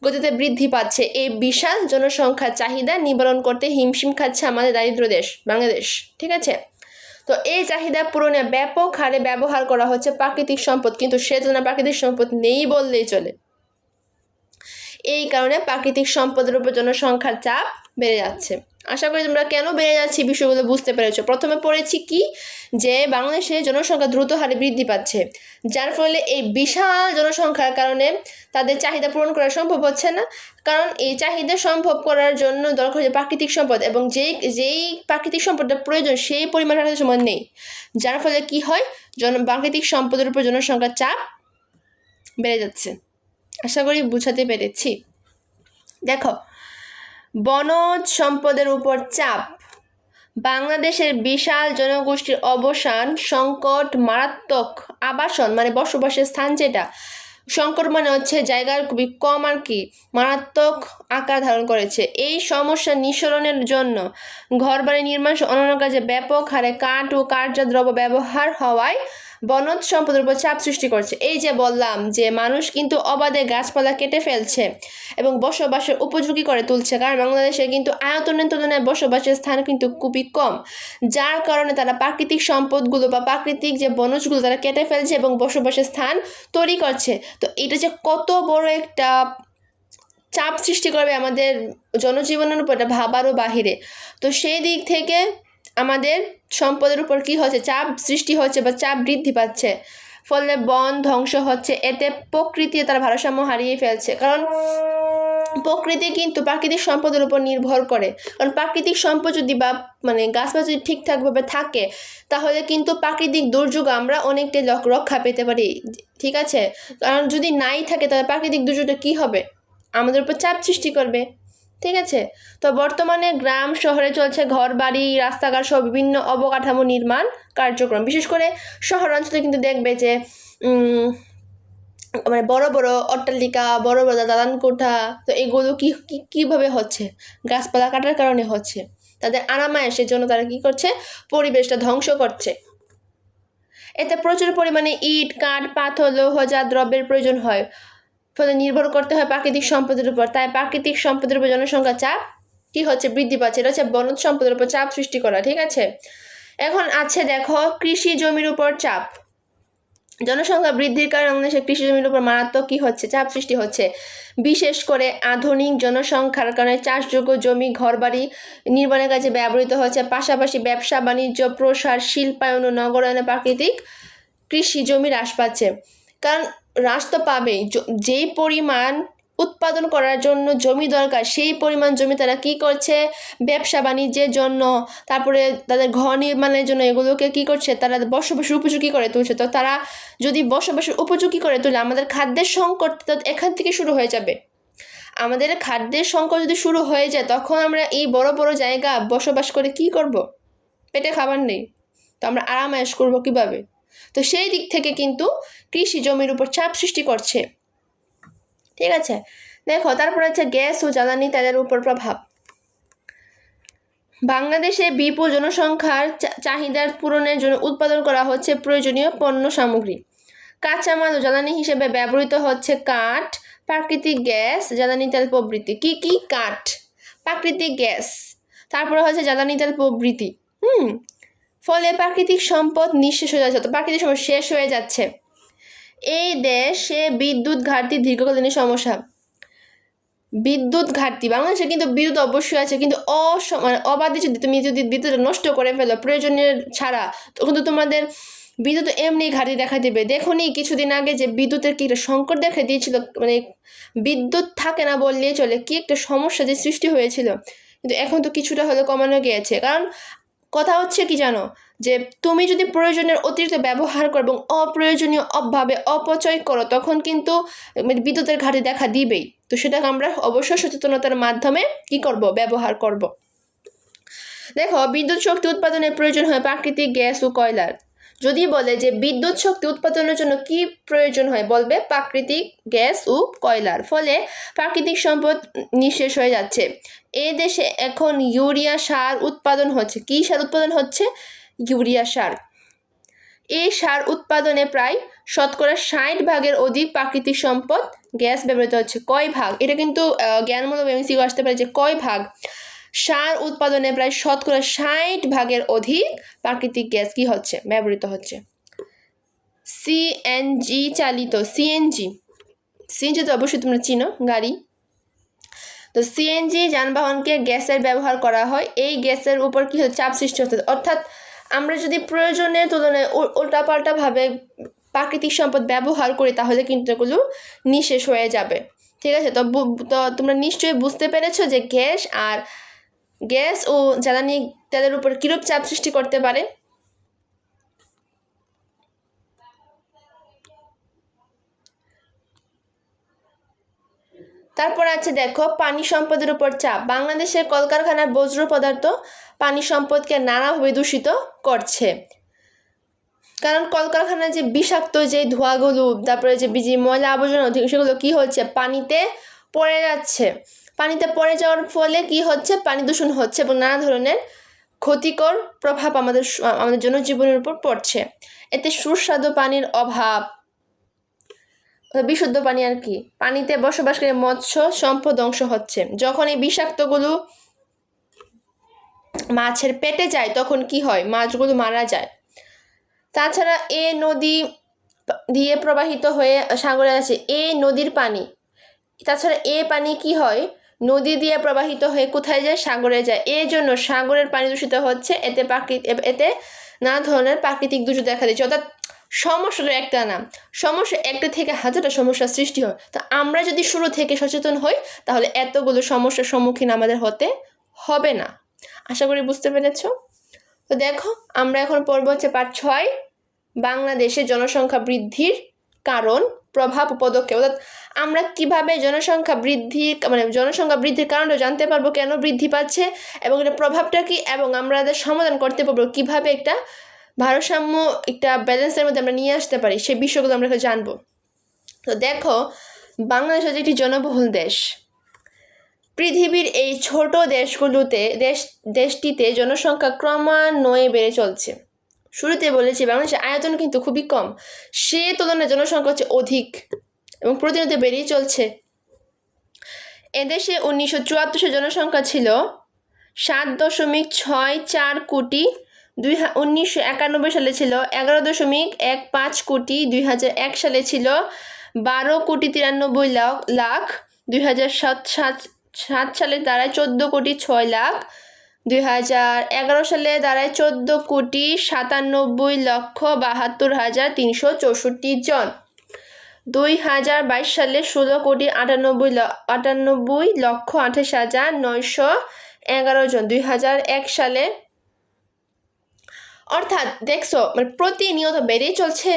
Speaker 1: গতিতে বৃদ্ধি পাচ্ছে। এই বিশাল জনসংখ্যার চাহিদা নিবারণ করতে হিমশিম খাচ্ছে আমাদের দারিদ্র দেশ বাংলাদেশ, ঠিক আছে। তো এই চাহিদা পূরণে ব্যাপক হারে ব্যবহার করা হচ্ছে প্রাকৃতিক সম্পদ, কিন্তু সে তুলনায় প্রাকৃতিক সম্পদ নেই বললেই চলে। এই কারণে প্রাকৃতিক সম্পদের উপর জনসংখ্যার চাপ বেড়ে যাচ্ছে। আশা করি তোমরা কেন বেড়ে যাচ্ছে বিষয়গুলো বুঝতে পেরেছো। প্রথমে পড়েছি কি, যে বাংলাদেশে জনসংখ্যা দ্রুত হারে বৃদ্ধি পাচ্ছে, যার ফলে এই বিশাল জনসংখ্যার কারণে তাদের চাহিদা পূরণ করা সম্ভব হচ্ছে না। কারণ এই চাহিদা সম্ভব করার জন্য দরকার হচ্ছে প্রাকৃতিক সম্পদ, এবং যেই প্রাকৃতিক সম্পদটা প্রয়োজন সেই পরিমাণটা সময় নেই, যার ফলে কি হয়, প্রাকৃতিক সম্পদের উপর জনসংখ্যার চাপ বেড়ে যাচ্ছে। আশা করি বুঝাতে পেরেছি। দেখো, বনজ সম্পদের উপর চাপ, বাংলাদেশের বিশাল জনগোষ্ঠীর অবসান সংকট, মারাত্মক আবাসন বসবাসের স্থান, যেটা সংকট হচ্ছে জায়গার খুবই কম আর কি, মারাত্মক আকার ধারণ করেছে। এই সমস্যা নিঃসরণের জন্য ঘরবাড়ি নির্মাণ অন্যান্য কাজে ব্যাপক হারে কাঠ ও কাঠজাত দ্রব্য ব্যবহার হওয়ায় বনজ সম্পদের উপর চাপ সৃষ্টি করছে। এই যে বললাম যে মানুষ কিন্তু অবাধে গাছপালা কেটে ফেলছে এবং বসবাসের উপযোগী করে তুলছে, কারণ বাংলাদেশে কিন্তু আয়তনের তুলনায় বসবাসের স্থান কিন্তু খুবই কম, যার কারণে তারা প্রাকৃতিক সম্পদগুলো বা প্রাকৃতিক যে বনজগুলো তারা কেটে ফেলছে এবং বসবাসের স্থান তৈরি করছে। তো এটা যে কত বড় একটা চাপ সৃষ্টি করবে আমাদের জনজীবনের উপর, এটা ভাবারও বাহিরে। তো সেই দিক থেকে আমাদের সম্পদের উপর কি হচ্ছে, চাপ সৃষ্টি হচ্ছে বা চাপ বৃদ্ধি পাচ্ছে, ফলে বন ধ্বংস হচ্ছে। এতে প্রকৃতি তার ভারসাম্য হারিয়ে ফেলছে, কারণ প্রকৃতি কিন্তু প্রাকৃতিক সম্পদের উপর নির্ভর করে। কারণ প্রাকৃতিক সম্পদ যদি বা গাছপালা যদি ঠিকঠাকভাবে থাকে, তাহলে কিন্তু প্রাকৃতিক দুর্যোগ আমরা অনেকটাই রক্ষা পেতে পারি, ঠিক আছে। কারণ যদি নাই থাকে তাহলে প্রাকৃতিক দুর্যোগটা কী হবে, আমাদের উপর চাপ সৃষ্টি করবে, ঠিক আছে। তো বর্তমানে গ্রাম শহরে চলছে ঘর বাড়ি, রাস্তাঘাট সহ বিভিন্ন অবকাঠামো নির্মাণ কার্যক্রম। বিশেষ করে শহরাঞ্চলে কিন্তু দেখবে যে বড় বড় অট্টালিকা, বড় বড় দালান কোঠা, তো এগুলো কীভাবে হচ্ছে, গাছপালা কাটার কারণে হচ্ছে। তাদের আরামায়েশের জন্য তারা কি করছে, পরিবেশটা ধ্বংস করছে। এতে প্রচুর পরিমাণে ইট, কাঠ, পাথর, লৌহজাত দ্রব্যের প্রয়োজন হয়, ফলে নির্ভর করতে হয় প্রাকৃতিক সম্পদের উপর। তাই প্রাকৃতিক সম্পদের উপর জনসংখ্যা চাপ কি হচ্ছে, বৃদ্ধি পাচ্ছে। এটা হচ্ছে বনজ সম্পদের উপর চাপ সৃষ্টি করা, ঠিক আছে। এখন আছে দেখো কৃষি জমির উপর চাপ। জনসংখ্যা বৃদ্ধির কারণে বাংলাদেশের কৃষি জমির উপর মারাত্মক কি হচ্ছে, চাপ সৃষ্টি হচ্ছে। বিশেষ করে আধুনিক জনসংখ্যার কারণে চাষযোগ্য জমি ঘরবাড়ি নির্মাণের কাজে ব্যবহৃত হচ্ছে। পাশাপাশি ব্যবসা বাণিজ্য প্রসার, শিল্পায়ন ও নগরায়নে প্রাকৃতিক কৃষি জমি হ্রাস পাচ্ছে। কারণ হ্রাস তো পাবেই, যেই পরিমাণ উৎপাদন করার জন্য জমি দরকার সেই পরিমাণ জমি তারা কি করছে, ব্যবসা বাণিজ্যের জন্য, তারপরে তাদের ঘর নির্মাণের জন্য এগুলোকে কি করছে, তারা বসবাসের উপযোগী করে তুলছে। তো তারা যদি বসবাসের উপযোগী করে তুলে আমাদের খাদ্যের সংকট তো এখান থেকে শুরু হয়ে যাবে। আমাদের খাদ্যের সংকট যদি শুরু হয়ে যায় তখন আমরা এই বড় বড় জায়গা বসবাস করে কি করব, পেটে খাবার নেই, তো আমরা আরামায়েশ করব কিভাবে? তো সেই দিক থেকে কিন্তু কৃষি জমির উপর চাপ সৃষ্টি করছে। ঠিক আছে, দেখো তারপর আছে গ্যাস ও জ্বালানি তেলের উপর প্রভাব। বাংলাদেশে বিপুল জনসংখ্যার চাহিদার পূরণের জন্য উৎপাদন করা হচ্ছে প্রয়োজনীয় পণ্য সামগ্রী। কাঁচামাল ও জ্বালানি হিসেবে ব্যবহৃত হচ্ছে কাঠ, প্রাকৃতিক গ্যাস, জ্বালানি তেল প্রভৃতি। কি কি? কাঠ, প্রাকৃতিক গ্যাস, তারপরে হচ্ছে জ্বালানি তেল প্রভৃতি। ফলে প্রাকৃতিক সম্পদ নিঃশেষ হয়ে যাচ্ছে, তো প্রাকৃতিক সম্পদ শেষ হয়ে যাচ্ছে। এই দেশে বিদ্যুৎ ঘাটতি দীর্ঘকালীন সমস্যা। বিদ্যুৎ ঘাটতি, বাংলাদেশে কিন্তু বিদ্যুৎ অবশ্যই আছে, কিন্তু অবাধে যদি তুমি বিদ্যুৎ নষ্ট করে ফেলো প্রয়োজনীয় ছাড়া, তখন তো তোমাদের বিদ্যুৎ এমনি ঘাটতি দেখা দিবে। দেখোনি কিছুদিন আগে যে বিদ্যুতের কি একটা সংকট দেখা দিয়েছিল, মানে বিদ্যুৎ থাকে না বললেই চলে, কি একটা সমস্যা যে সৃষ্টি হয়েছিল। কিন্তু এখন তো কিছুটা হলে কমানো গিয়েছে। কারণ কথা হচ্ছে কি জানো, যে তুমি যদি প্রয়োজনের অতিরিক্ত ব্যবহার করো এবং অপ্রয়োজনীয় ভাবে অপচয় করো তখন কিন্তু বিদ্যুতের ঘাটতি দেখা দিবেই। তো সেটাকে আমরা অবশ্যই সচেতনতার মাধ্যমে কি করব, ব্যবহার করব। দেখো বিদ্যুৎ শক্তি উৎপাদনের প্রয়োজন হয় প্রাকৃতিক গ্যাস ও কয়লার। যদি বলে যে বিদ্যুৎ শক্তি উৎপাদনের জন্য কি প্রয়োজন হয়, বলবে প্রাকৃতিক গ্যাস ও কয়লার। ফলে প্রাকৃতিক সম্পদ নিঃশেষ হয়ে যাচ্ছে। এই দেশে এখন ইউরিয়া সার উৎপাদন হচ্ছে। কি সার উৎপাদন হচ্ছে? ইউরিয়া সার। এই সার উৎপাদনে প্রায় 60% অধিক প্রাকৃতিক সম্পদ গ্যাস ব্যবহৃত হচ্ছে। কয় ভাগ? এটা কিন্তু জ্ঞানমূলক এমসিকিউ আসতে পারে যে কয় ভাগ। সার উৎপাদনে প্রায় 60% অধিক প্রাকৃতিক গ্যাস কি হচ্ছে, ব্যবহৃত হচ্ছে। সিএনজি চালিত, সিএনজি তো অবশ্যই তোমরা চিনো, গাড়ি। তো সিএনজি যানবাহনকে গ্যাসের ব্যবহার করা হয়। এই গ্যাসের উপর কি হচ্ছে, চাপ সৃষ্টি হচ্ছে। অর্থাৎ আমরা যদি প্রয়োজনের তুলনায় উল্টাপাল্টাভাবে প্রাকৃতিক সম্পদ ব্যবহার করি তাহলে কিন্তু এগুলো নিঃশেষ হয়ে যাবে। ঠিক আছে, তো তোমরা নিশ্চয়ই বুঝতে পেরেছো যে গ্যাস ও জ্বালানি তেলের উপর কিরূপ চাপ সৃষ্টি করতে পারে। তারপর আছে দেখো পানি সম্পদের উপর চাপ। বাংলাদেশের কলকারখানার বজ্র পদার্থ পানি সম্পদকে নানাভাবে দূষিত করছে। কারণ কলকারখানার যে বিষাক্ত যে ধোঁয়াগুলো, তারপরে যে ময়লা আবর্জনা সেগুলো কি হচ্ছে, পানিতে পড়ে যাচ্ছে। পানিতে পড়ে যাওয়ার ফলে কি হচ্ছে, পানি দূষণ হচ্ছে এবং নানা ধরনের ক্ষতিকর প্রভাব আমাদের জনজীবনের উপর পড়ছে। এতে সুস্বাদু পানির অভাব, বিশুদ্ধ পানি আর কি, পানিতে বসবাসকারী মৎস্য সম্পদ ধ্বংস হচ্ছে। যখন এই বিষাক্তগুলো মাছের পেটে যায় তখন কি হয়, মাছগুলো মারা যায়। তাছাড়া এই নদী দিয়ে প্রবাহিত হয়ে সাগরে আছে, এই নদীর পানি, তাছাড়া এই পানি কি হয়, নদী দিয়ে প্রবাহিত হয়ে কোথায় যায়, সাগরে যায়। এই জন্য সাগরের পানি দূষিত হচ্ছে। এতে নানা ধরনের প্রাকৃতিক দুর্যোগ দেখা দিচ্ছে। অর্থাৎ সমস্যাটা একটা না, সমস্যা একটা থেকে হাজারটা সমস্যার সৃষ্টি হয়। তো আমরা যদি শুরু থেকে সচেতন হই তাহলে এতগুলো সমস্যার সম্মুখীন আমাদের হতে হবে না। আশা করি বুঝতে পেরেছ। তো দেখো আমরা এখন পড়ব হচ্ছে পার্ট 6, বাংলাদেশে জনসংখ্যা বৃদ্ধির কারণ, প্রভাব ও পদক্ষেপ। অর্থাৎ আমরা কিভাবে জনসংখ্যা বৃদ্ধির কারণটা জানতে পারবো, কেন বৃদ্ধি পাচ্ছে এবং এটার প্রভাবটা কি, এবং আমরা সমাধান করতে পারবো কিভাবে একটা ভারসাম্য, একটা ব্যালেন্সের মধ্যে আমরা নিয়ে আসতে পারি, সেই বিষয়গুলো আমরা জানবো। তো দেখো বাংলাদেশ হচ্ছে একটি জনবহুল দেশ। পৃথিবীর এই ছোট দেশটিতে জনসংখ্যা ক্রমান্বয়ে বেড়ে চলছে। শুরুতে বলেছি বাংলাদেশের আয়তন কিন্তু খুবই কম, সে তুলনায় জনসংখ্যা হচ্ছে অধিক এবং প্রতিনিয়ত বেড়েই চলছে। এদেশে 1974 জনসংখ্যা ছিল 7.64 কোটি 1991 সালে ছিল 11.15 কোটি, 2001 সালে ছিল 12,93,00,000, 2007 সালে দাঁড়ায় 14,06,00,000, 2011 সালে দাঁড়ায় 14,97,72,364 জন, 2022 সালে 16,98,98,28,911 জন, 2001 সালে। অর্থাৎ দেখছো মানে প্রতিনিয়ত বেড়েই চলছে।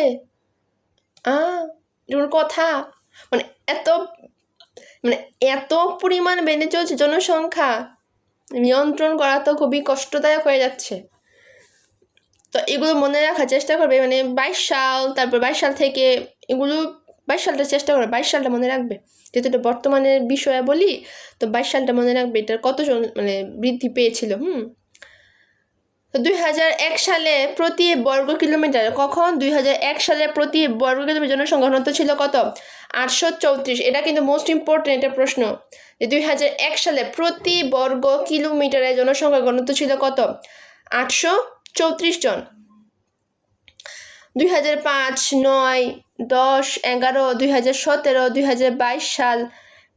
Speaker 1: এরকম কথা মানে এত পরিমাণ বেড়ে চলছে জনসংখ্যা, নিয়ন্ত্রণ করা তো খুবই কষ্টদায়ক হয়ে যাচ্ছে। তো এগুলো মনে রাখার চেষ্টা করবে, মানে 22 সাল, তারপর 22 সাল থেকে এগুলো 22 সালটা চেষ্টা করবে, 22 সালটা মনে রাখবে, যেহেতু এটা বর্তমানের বিষয়ে বলি, তো 22 সালটা মনে রাখবে এটার কতজন মানে বৃদ্ধি পেয়েছিল। তো 2001 সালে প্রতি বর্গ কিলোমিটার, কখন 2001 সালে প্রতি বর্গ কিলোমিটার জনসংখ্যা ঘনত্ব ছিল কত? 834। এটা কিন্তু মোস্ট ইম্পর্টেন্ট একটা প্রশ্ন, যে 2001 সালে প্রতি বর্গ কিলোমিটারে জনসংখ্যা ঘনত্ব ছিল কত? 834 জন। 2005, 9, 10, 11, 2017, 2022 সাল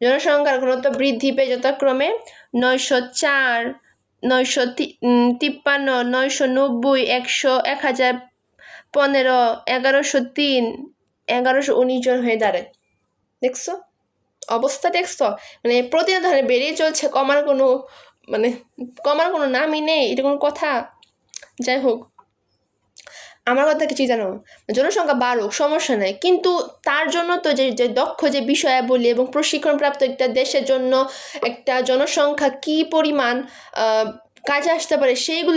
Speaker 1: জনসংখ্যার ঘনত্ব বৃদ্ধি পেয়ে যথাক্রমে 904, 953, 990, 100, 1015, 1103, 1119 জন হয়ে দাঁড়ায়। দেখছো অবস্থা, দেখছো মানে প্রতিদিন ধরে বেড়েই চলছে, কমার কোনো নামই নেই, এটা কোনো কথা? যাই হোক, আমার কথা কিছুই জানো, জনসংখ্যা বাড়ুক সমস্যা নেই, কিন্তু তার জন্য তো যে দক্ষ যে বিষয়াবলী এবং প্রশিক্ষণপ্রাপ্ত একটা দেশের জন্য একটা জনসংখ্যা কি পরিমাণ কাজে আসতে পারে, সেগুলো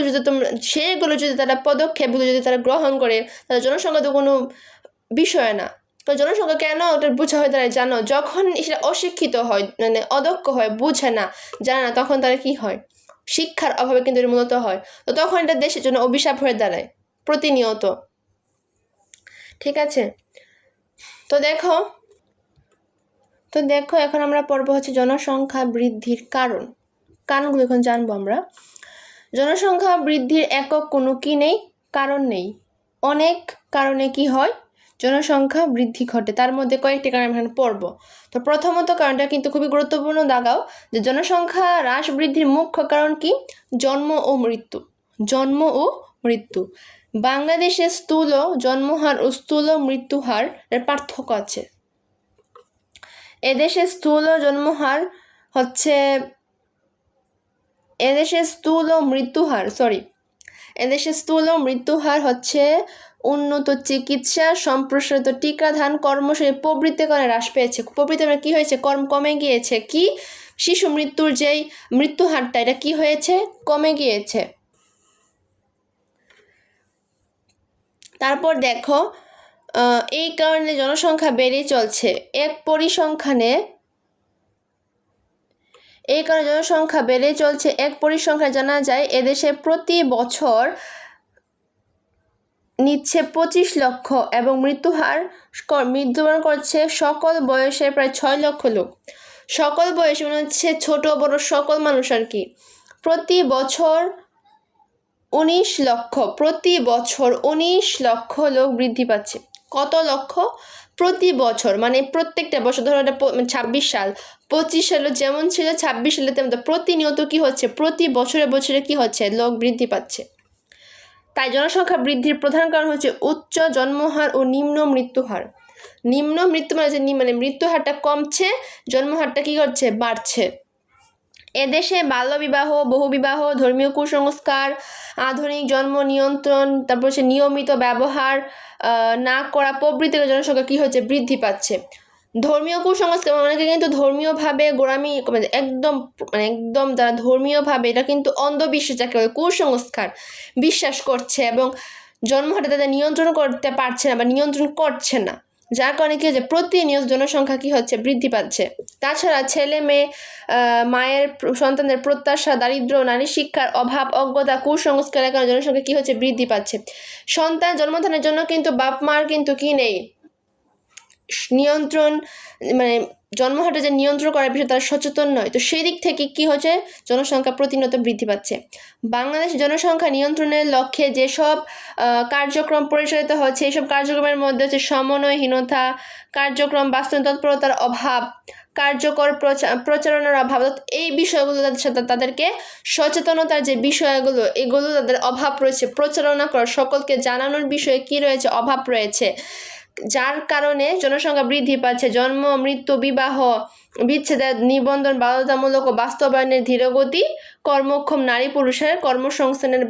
Speaker 1: যদি তারা পদক্ষেপগুলো যদি তারা গ্রহণ করে, তাহলে জনসংখ্যা তো কোনো বিষয় না। তো জনসংখ্যা কেন ওটা বোঝা হয়ে দাঁড়ায় জানো? যখন সেটা অশিক্ষিত হয়, মানে অদক্ষ হয়, বুঝে না, জানে না, তখন তারা কি হয়? শিক্ষার অভাবে কিন্তু এটা মূলত হয়। তো তখন এটা দেশের জন্য অভিশাপ হয়ে দাঁড়ায় প্রতিনিয়ত। ঠিক আছে, তো দেখো এখন আমরা পড়বো হচ্ছে জনসংখ্যা বৃদ্ধির কারণগুলো এখন জানবো আমরা। জনসংখ্যা বৃদ্ধির একক কোনো কি নেই, কারণ নেই। অনেক কারণে কি হয়? জনসংখ্যা বৃদ্ধি ঘটে। তার মধ্যে কয়েকটি কারণ আমরা পড়বো। তো প্রথমত কারণটা কিন্তু খুবই গুরুত্বপূর্ণ, দাগাও, যে জনসংখ্যা হ্রাস বৃদ্ধির মুখ্য কারণ কি? জন্ম ও মৃত্যু। বাংলাদেশে স্থূল জন্মহার ও স্থূল মৃত্যুহার এর পার্থক্য আছে। এদেশে স্থূল মৃত্যুহার হচ্ছে উন্নত চিকিৎসা, সম্প্রসারিত টিকাদান কর্মসূচি প্রবৃত্তির কারণে হ্রাস পেয়েছে। প্রবৃত্তি মানে কি হয়েছে? কমে গিয়েছে। কি? শিশু মৃত্যুর যেই মৃত্যুহারটা, এটা কি হয়েছে? কমে গিয়েছে। তারপর দেখো, এই কারণে জনসংখ্যা বেড়েই চলছে। এক পরিসংখ্যানে জানা যায় এদেশে প্রতি বছর নিচ্ছে 25 লক্ষ এবং মৃত্যুবরণ করছে সকল বয়সের প্রায় 6 লক্ষ লোক। সকল বয়সে মানে হচ্ছে ছোট বড় সকল মানুষ আর কি। প্রতি বছর 19 লক্ষ লোক বৃদ্ধি পাচ্ছে। কত লক্ষ? প্রতি বছর, মানে প্রত্যেকটা বছর, ধরো এটা 26 সাল, 25 সালে যেমন ছিল 26 সালে তেমন প্রতিনিয়ত কি হচ্ছে? প্রতি বছরে কি হচ্ছে? লোক বৃদ্ধি পাচ্ছে। তাই জনসংখ্যা বৃদ্ধির প্রধান কারণ হচ্ছে উচ্চ জন্মহার ও নিম্ন মৃত্যুহার। নিম্ন মৃত্যু মানে মৃত্যুহারটা কমছে, জন্মহারটা কি করছে? বাড়ছে। এদেশে বাল্যবিবাহ, বহুবিবাহ, ধর্মীয় কুসংস্কার, আধুনিক জন্ম নিয়ন্ত্রণ, তারপর হচ্ছে নিয়মিত ব্যবহার না করা প্রবৃত্তি জনসংখ্যা কি হচ্ছে? বৃদ্ধি পাচ্ছে। ধর্মীয় কুসংস্কার, অনেকে কিন্তু ধর্মীয়ভাবে গোড়ামি, একদম যারা ধর্মীয়ভাবে, এটা কিন্তু অন্ধবিশ্বাস, যাকে বলে কুসংস্কার, বিশ্বাস করছে এবং জন্মহারটা তাদের নিয়ন্ত্রণ করতে পারছে না বা নিয়ন্ত্রণ করছে না, যার কারণে কি হচ্ছে? প্রতিনিয়ত জনসংখ্যা কি হচ্ছে? বৃদ্ধি পাচ্ছে। তাছাড়া ছেলে মেয়ে, মায়ের সন্তানদের প্রত্যাশা, দারিদ্র্য, নারী শিক্ষার অভাব, অজ্ঞতা, কুসংস্কারের কারণে জনসংখ্যা কি হচ্ছে? বৃদ্ধি পাচ্ছে। সন্তান জন্মদানের জন্য কিন্তু বাপ মার কিন্তু কি নেই? নিয়ন্ত্রণ, মানে জন্মহারটা যে নিয়ন্ত্রণ করার বিষয়ে তারা সচেতন নয়। তো সেই দিক থেকে কি হচ্ছে, জনসংখ্যা প্রতিনিয়ত বৃদ্ধি পাচ্ছে। বাংলাদেশ জনসংখ্যা নিয়ন্ত্রণের লক্ষ্যে যেসব কার্যক্রম পরিচালিত হচ্ছে, এইসব কার্যক্রমের মধ্যে হচ্ছে সমন্বয়হীনতা, কার্যক্রম বাস্তবায়ন তৎপরতার অভাব, কার্যকর প্রচারণার অভাব। এই বিষয়গুলো তাদের সাথে তাদেরকে সচেতনতার যে বিষয়গুলো, এগুলো তাদের অভাব রয়েছে। প্রচারণা করা, সকলকে জানানোর বিষয়ে কি রয়েছে, অভাব রয়েছে, যার কারণে জনসংখ্যা বৃদ্ধি পাচ্ছে। জন্ম, মৃত্যু, বিবাহ, বিচ্ছেদের নিবন্ধন বাধ্যতামূলক ও বাস্তবায়নের ধীরগতি, কর্মক্ষম নারী পুরুষের কর্মসংস্থানের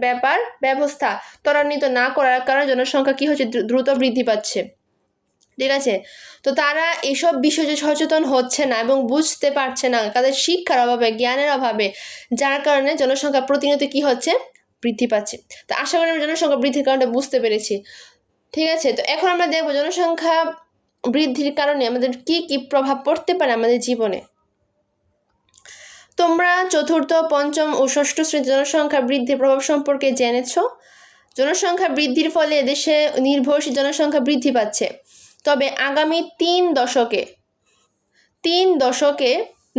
Speaker 1: ব্যবস্থা ত্বরান্বিত না করার কারণে জনসংখ্যা কি হচ্ছে, দ্রুত বৃদ্ধি পাচ্ছে। ঠিক আছে, তো তারা এসব বিষয়ে সচেতন হচ্ছে না এবং বুঝতে পারছে না, তাদের শিক্ষার অভাবে, জ্ঞানের অভাবে, যার কারণে জনসংখ্যা প্রতিনিয়ত কি হচ্ছে, বৃদ্ধি পাচ্ছে। তো আশা করি আমরা জনসংখ্যা বৃদ্ধির কারণটা বুঝতে পেরেছি। ঠিক আছে, তো এখন আমরা দেখবো জনসংখ্যা বৃদ্ধির কারণে আমাদের কি কি প্রভাব পড়তে পারে আমাদের জীবনে। তোমরা চতুর্থ, পঞ্চম ও ষষ্ঠ শ্রেণীর জনসংখ্যা বৃদ্ধির প্রভাব সম্পর্কে জেনেছ। জনসংখ্যা বৃদ্ধির ফলে দেশে নির্ভরশীল জনসংখ্যা বৃদ্ধি পাচ্ছে, তবে আগামী 3 দশকে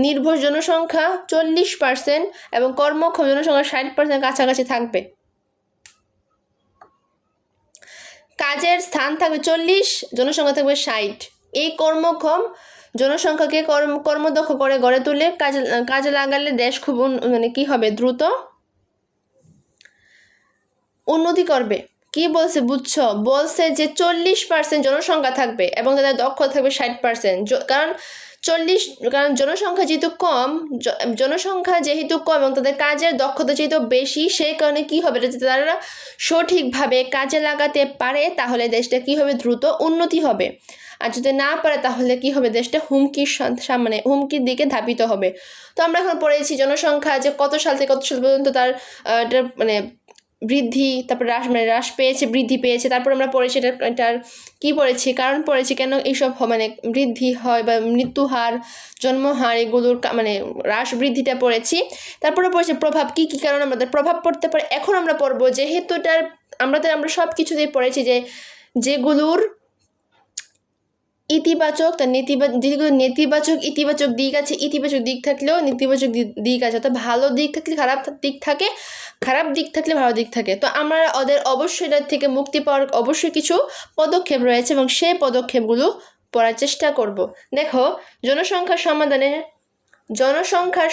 Speaker 1: নির্ভর জনসংখ্যা 40% এবং কর্মক্ষম জনসংখ্যা 60% কাছাকাছি থাকবে। কাজের স্থান থাকবে 40, জনসংখ্যা থাকবে 60। এই কর্মক্ষম জনসংখ্যাকে কর্মদক্ষ করে গড়ে তুলে কাজে লাগালে দেশ খুব মানে কি হবে, দ্রুত উন্নতি করবে। কি বলছে বুঝছো, বলছে যে 40% জনসংখ্যা থাকবে এবং তাদের দক্ষতা থাকবে 60%। কারণ জনসংখ্যা যেহেতু কম এবং তাদের কাজের দক্ষতা যেহেতু বেশি, সেই কারণে কি হবে, যদি তারা সঠিকভাবে কাজে লাগাতে পারে তাহলে দেশটা কি হবে, দ্রুত উন্নতি হবে। আর যদি না পারে তাহলে কি হবে, দেশটা হুমকির দিকে ধাবিত হবে। তো আমরা এখন পড়েছি জনসংখ্যা যে কত সাল থেকে কত সাল পর্যন্ত তার মানে বৃদ্ধি, তারপর হ্রাস পেয়েছে, বৃদ্ধি পেয়েছে। তারপর আমরা পড়েছি এটার কি পড়েছি, কারণ পড়েছি কেন এইসব মানে বৃদ্ধি হয় বা মৃত্যুহার, জন্মহার, এগুলোর মানে হ্রাস বৃদ্ধিটা পড়েছি। তারপরে পড়েছি প্রভাব, কি কি কারণ আমাদের প্রভাব পড়তে পারে। এখন আমরা পড়বো যেহেতু আমরা সব কিছুতেই পড়েছি যে যেগুলোর ইতিবাচক, তার যেগুলো নেতিবাচক ইতিবাচক দিক আছে, ইতিবাচক দিক থাকলেও নেতিবাচক দিক আছে। অর্থাৎ ভালো দিক থাকলে খারাপ দিক থাকে, খারাপ দিক থাকলে ভালো দিক থাকে। তো আমরা ওদের অবশ্যই এটার থেকে মুক্তি পাওয়ার অবশ্যই কিছু পদক্ষেপ রয়েছে এবং সেই পদক্ষেপগুলো পড়ার চেষ্টা করব। দেখো, জনসংখ্যার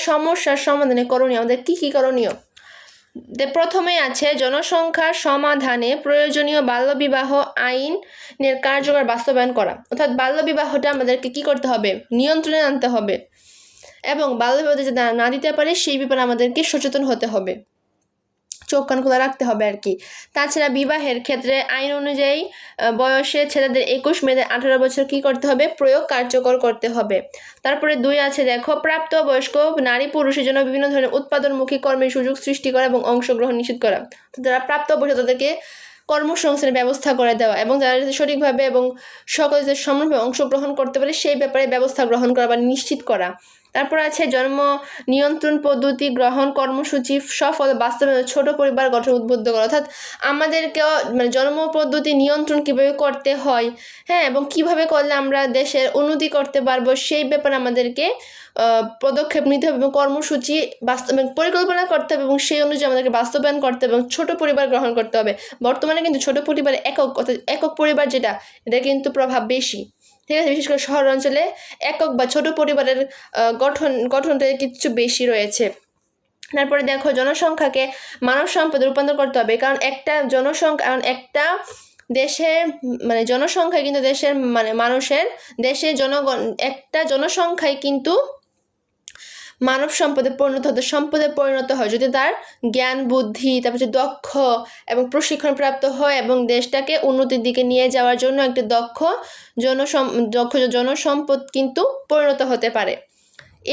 Speaker 1: সমস্যার সমাধানে করণীয় আমাদের কি কি করণীয়। প্রথমে আছে জনসংখ্যার সমাধানে প্রয়োজনীয় বাল্যবিবাহ আইনের কার্যকর বাস্তবায়ন করা। অর্থাৎ বাল্যবিবাহটা আমাদেরকে কি করতে হবে, নিয়ন্ত্রণে আনতে হবে এবং বাল্যবিবাহ যদি না দিতে পারে সেই ব্যাপারে আমাদেরকে সচেতন হতে হবে, চোখ কান খোলা রাখতে হবে আর কি। তাছাড়া বিবাহের ক্ষেত্রে আইন অনুযায়ী বয়সে ছেলেদের 21, মেয়েদের 18 বছর কি করতে হবে, প্রয়োগ কার্যকর করতে হবে। তারপরে 2 আছে, দেখো, প্রাপ্তবয়স্ক নারী পুরুষের জন্য বিভিন্ন ধরনের উৎপাদনমুখী কর্মের সুযোগ সৃষ্টি করা এবং অংশগ্রহণ নিশ্চিত করা। যারা প্রাপ্তবয়স্ক তাদেরকে কর্মসংস্থানের ব্যবস্থা করে দেওয়া এবং যারা যাতে সঠিকভাবে এবং সকলে যাতে সমানভাবে অংশগ্রহণ করতে পারে সেই ব্যাপারে ব্যবস্থা গ্রহণ করা বা নিশ্চিত করা। তারপর আছে জন্ম নিয়ন্ত্রণ পদ্ধতি গ্রহণ কর্মসূচি সফল বাস্তবায়ন, ছোট পরিবার গঠন উদ্বুদ্ধ করা। অর্থাৎ আমাদেরকেও মানে জন্ম পদ্ধতি নিয়ন্ত্রণ কীভাবে করতে হয়, হ্যাঁ, এবং কিভাবে করলে আমরা দেশের উন্নতি করতে পারবো সেই ব্যাপারে আমাদেরকে পদক্ষেপ নিতে হবে এবং কর্মসূচি পরিকল্পনা করতে হবে এবং সেই অনুযায়ী আমাদেরকে বাস্তবায়ন করতে হবে এবং ছোট পরিবার গ্রহণ করতে হবে। বর্তমানে কিন্তু ছোট পরিবার একক পরিবার যেটা, এটা কিন্তু প্রভাব বেশি। ঠিক আছে, বিশেষ করে শহর অঞ্চলে একক বা ছোট পরিবারের গঠনটা কিছু বেশি রয়েছে। তারপরে দেখো, জনসংখ্যাকে মানব সম্পদে রূপান্তর করতে হবে, কারণ একটা দেশের মানে জনসংখ্যা কিন্তু দেশের মানে মানুষের দেশের একটা জনসংখ্যায় কিন্তু মানব সম্পদে পরিণত হয় যদি তার জ্ঞান বুদ্ধি, তারপর দক্ষ এবং প্রশিক্ষণপ্রাপ্ত হয় এবং দেশটাকে উন্নতির দিকে নিয়ে যাওয়ার জন্য একটা দক্ষ জনসম্পদ কিন্তু পরিণত হতে পারে।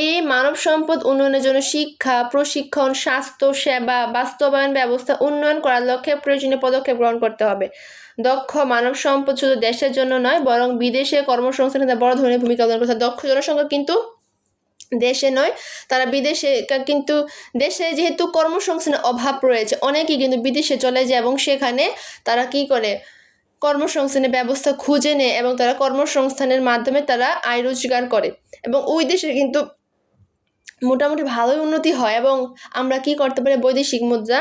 Speaker 1: এই মানব সম্পদ উন্নয়নের জন্য শিক্ষা, প্রশিক্ষণ, স্বাস্থ্য সেবা, বাস্তবায়ন ব্যবস্থা উন্নয়ন করার লক্ষ্যে প্রয়োজনীয় পদক্ষেপ গ্রহণ করতে হবে। দক্ষ মানব সম্পদ শুধু দেশের জন্য নয় বরং বিদেশে কর্মসংস্থানে বড় ধরনের ভূমিকা পালন করছে। দক্ষ জনসংখ্যা কিন্তু দেশে নয়, তারা বিদেশে, কিন্তু দেশে যেহেতু কর্মসংস্থানের অভাব রয়েছে অনেকেই কিন্তু বিদেশে চলে যায় এবং সেখানে তারা কি করে, কর্মসংস্থানের ব্যবস্থা খুঁজে নেয় এবং তারা কর্মসংস্থানের মাধ্যমে তারা আয় রোজগার করে এবং ওই দেশে কিন্তু মোটামুটি ভালোই উন্নতি হয় এবং আমরা কি করতে পারি বৈদেশিক মুদ্রা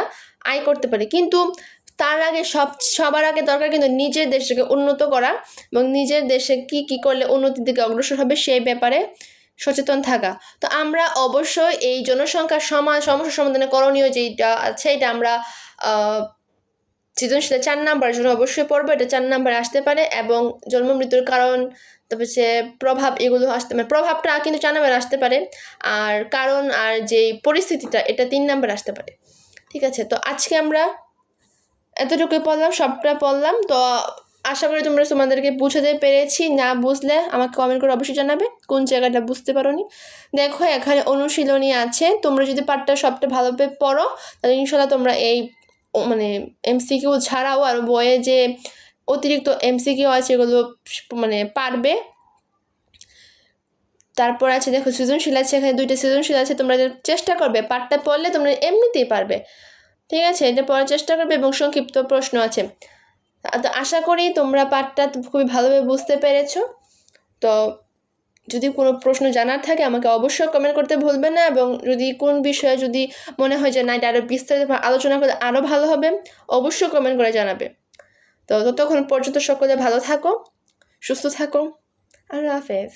Speaker 1: আয় করতে পারি। কিন্তু তার আগে সবার আগে দরকার কিন্তু নিজের দেশকে উন্নত করা এবং নিজের দেশে কি কি করলে উন্নতির দিকে অগ্রসর হবে সেই ব্যাপারে সচেতন থাকা। তো আমরা অবশ্যই এই জনসংখ্যার সমস্যা সমাধানে করণীয় যেটা আছে এটা আমরা সৃজনশীল 4 নাম্বারের জন্য অবশ্যই পড়বো, এটা 4 নাম্বারে আসতে পারে এবং জন্ম মৃত্যুর কারণ তারপর সে প্রভাব এগুলো আসতে পারে, প্রভাবটা কিন্তু 4 নাম্বারে আসতে পারে আর কারণ আর যেই পরিস্থিতিটা এটা 3 নাম্বারে আসতে পারে। ঠিক আছে, তো আজকে আমরা এতটুকুই পড়লাম, সবটা পড়লাম। তো আশা করি তোমরা তোমাদেরকে বুঝাতে পেরেছি। না বুঝলে আমাকে কমেন্ট করে অবশ্যই জানাবে কোন জায়গাটা বুঝতে পারোনি। দেখো এখানে অনুশীলনী আছে, তোমরা যদি পাঠটা সবটা ভালোভাবে পড়ো তাহলে ইনশাল্লাহ তোমরা এই মানে এমসিকিউ ছাড়াও আর বইয়ে যে অতিরিক্ত এমসিকিউ আছে এগুলো মানে পারবে। তারপর আছে দেখো সৃজনশীল আছে, এখানে 2টা সৃজনশীল আছে, তোমরা চেষ্টা করবে পাঠটা পড়লে তোমরা এমনিতেই পারবে। ঠিক আছে, এটা পড়ার চেষ্টা করবে এবং সংক্ষিপ্ত প্রশ্ন আছে। তো আশা করি তোমরা পাঠটা খুবই ভালোভাবে বুঝতে পেরেছো। তো যদি কোনো প্রশ্ন জানার থাকে আমাকে অবশ্যই কমেন্ট করতে ভুলবে না এবং যদি কোন বিষয়ে যদি মনে হয় যে না এটা আরও বিস্তারিত আলোচনা করলে আরও ভালো হবে অবশ্যই কমেন্ট করে জানাবে। তো ততক্ষণ পর্যন্ত সকলে ভালো থাকো, সুস্থ থাকো, আল্লাহ হাফেজ।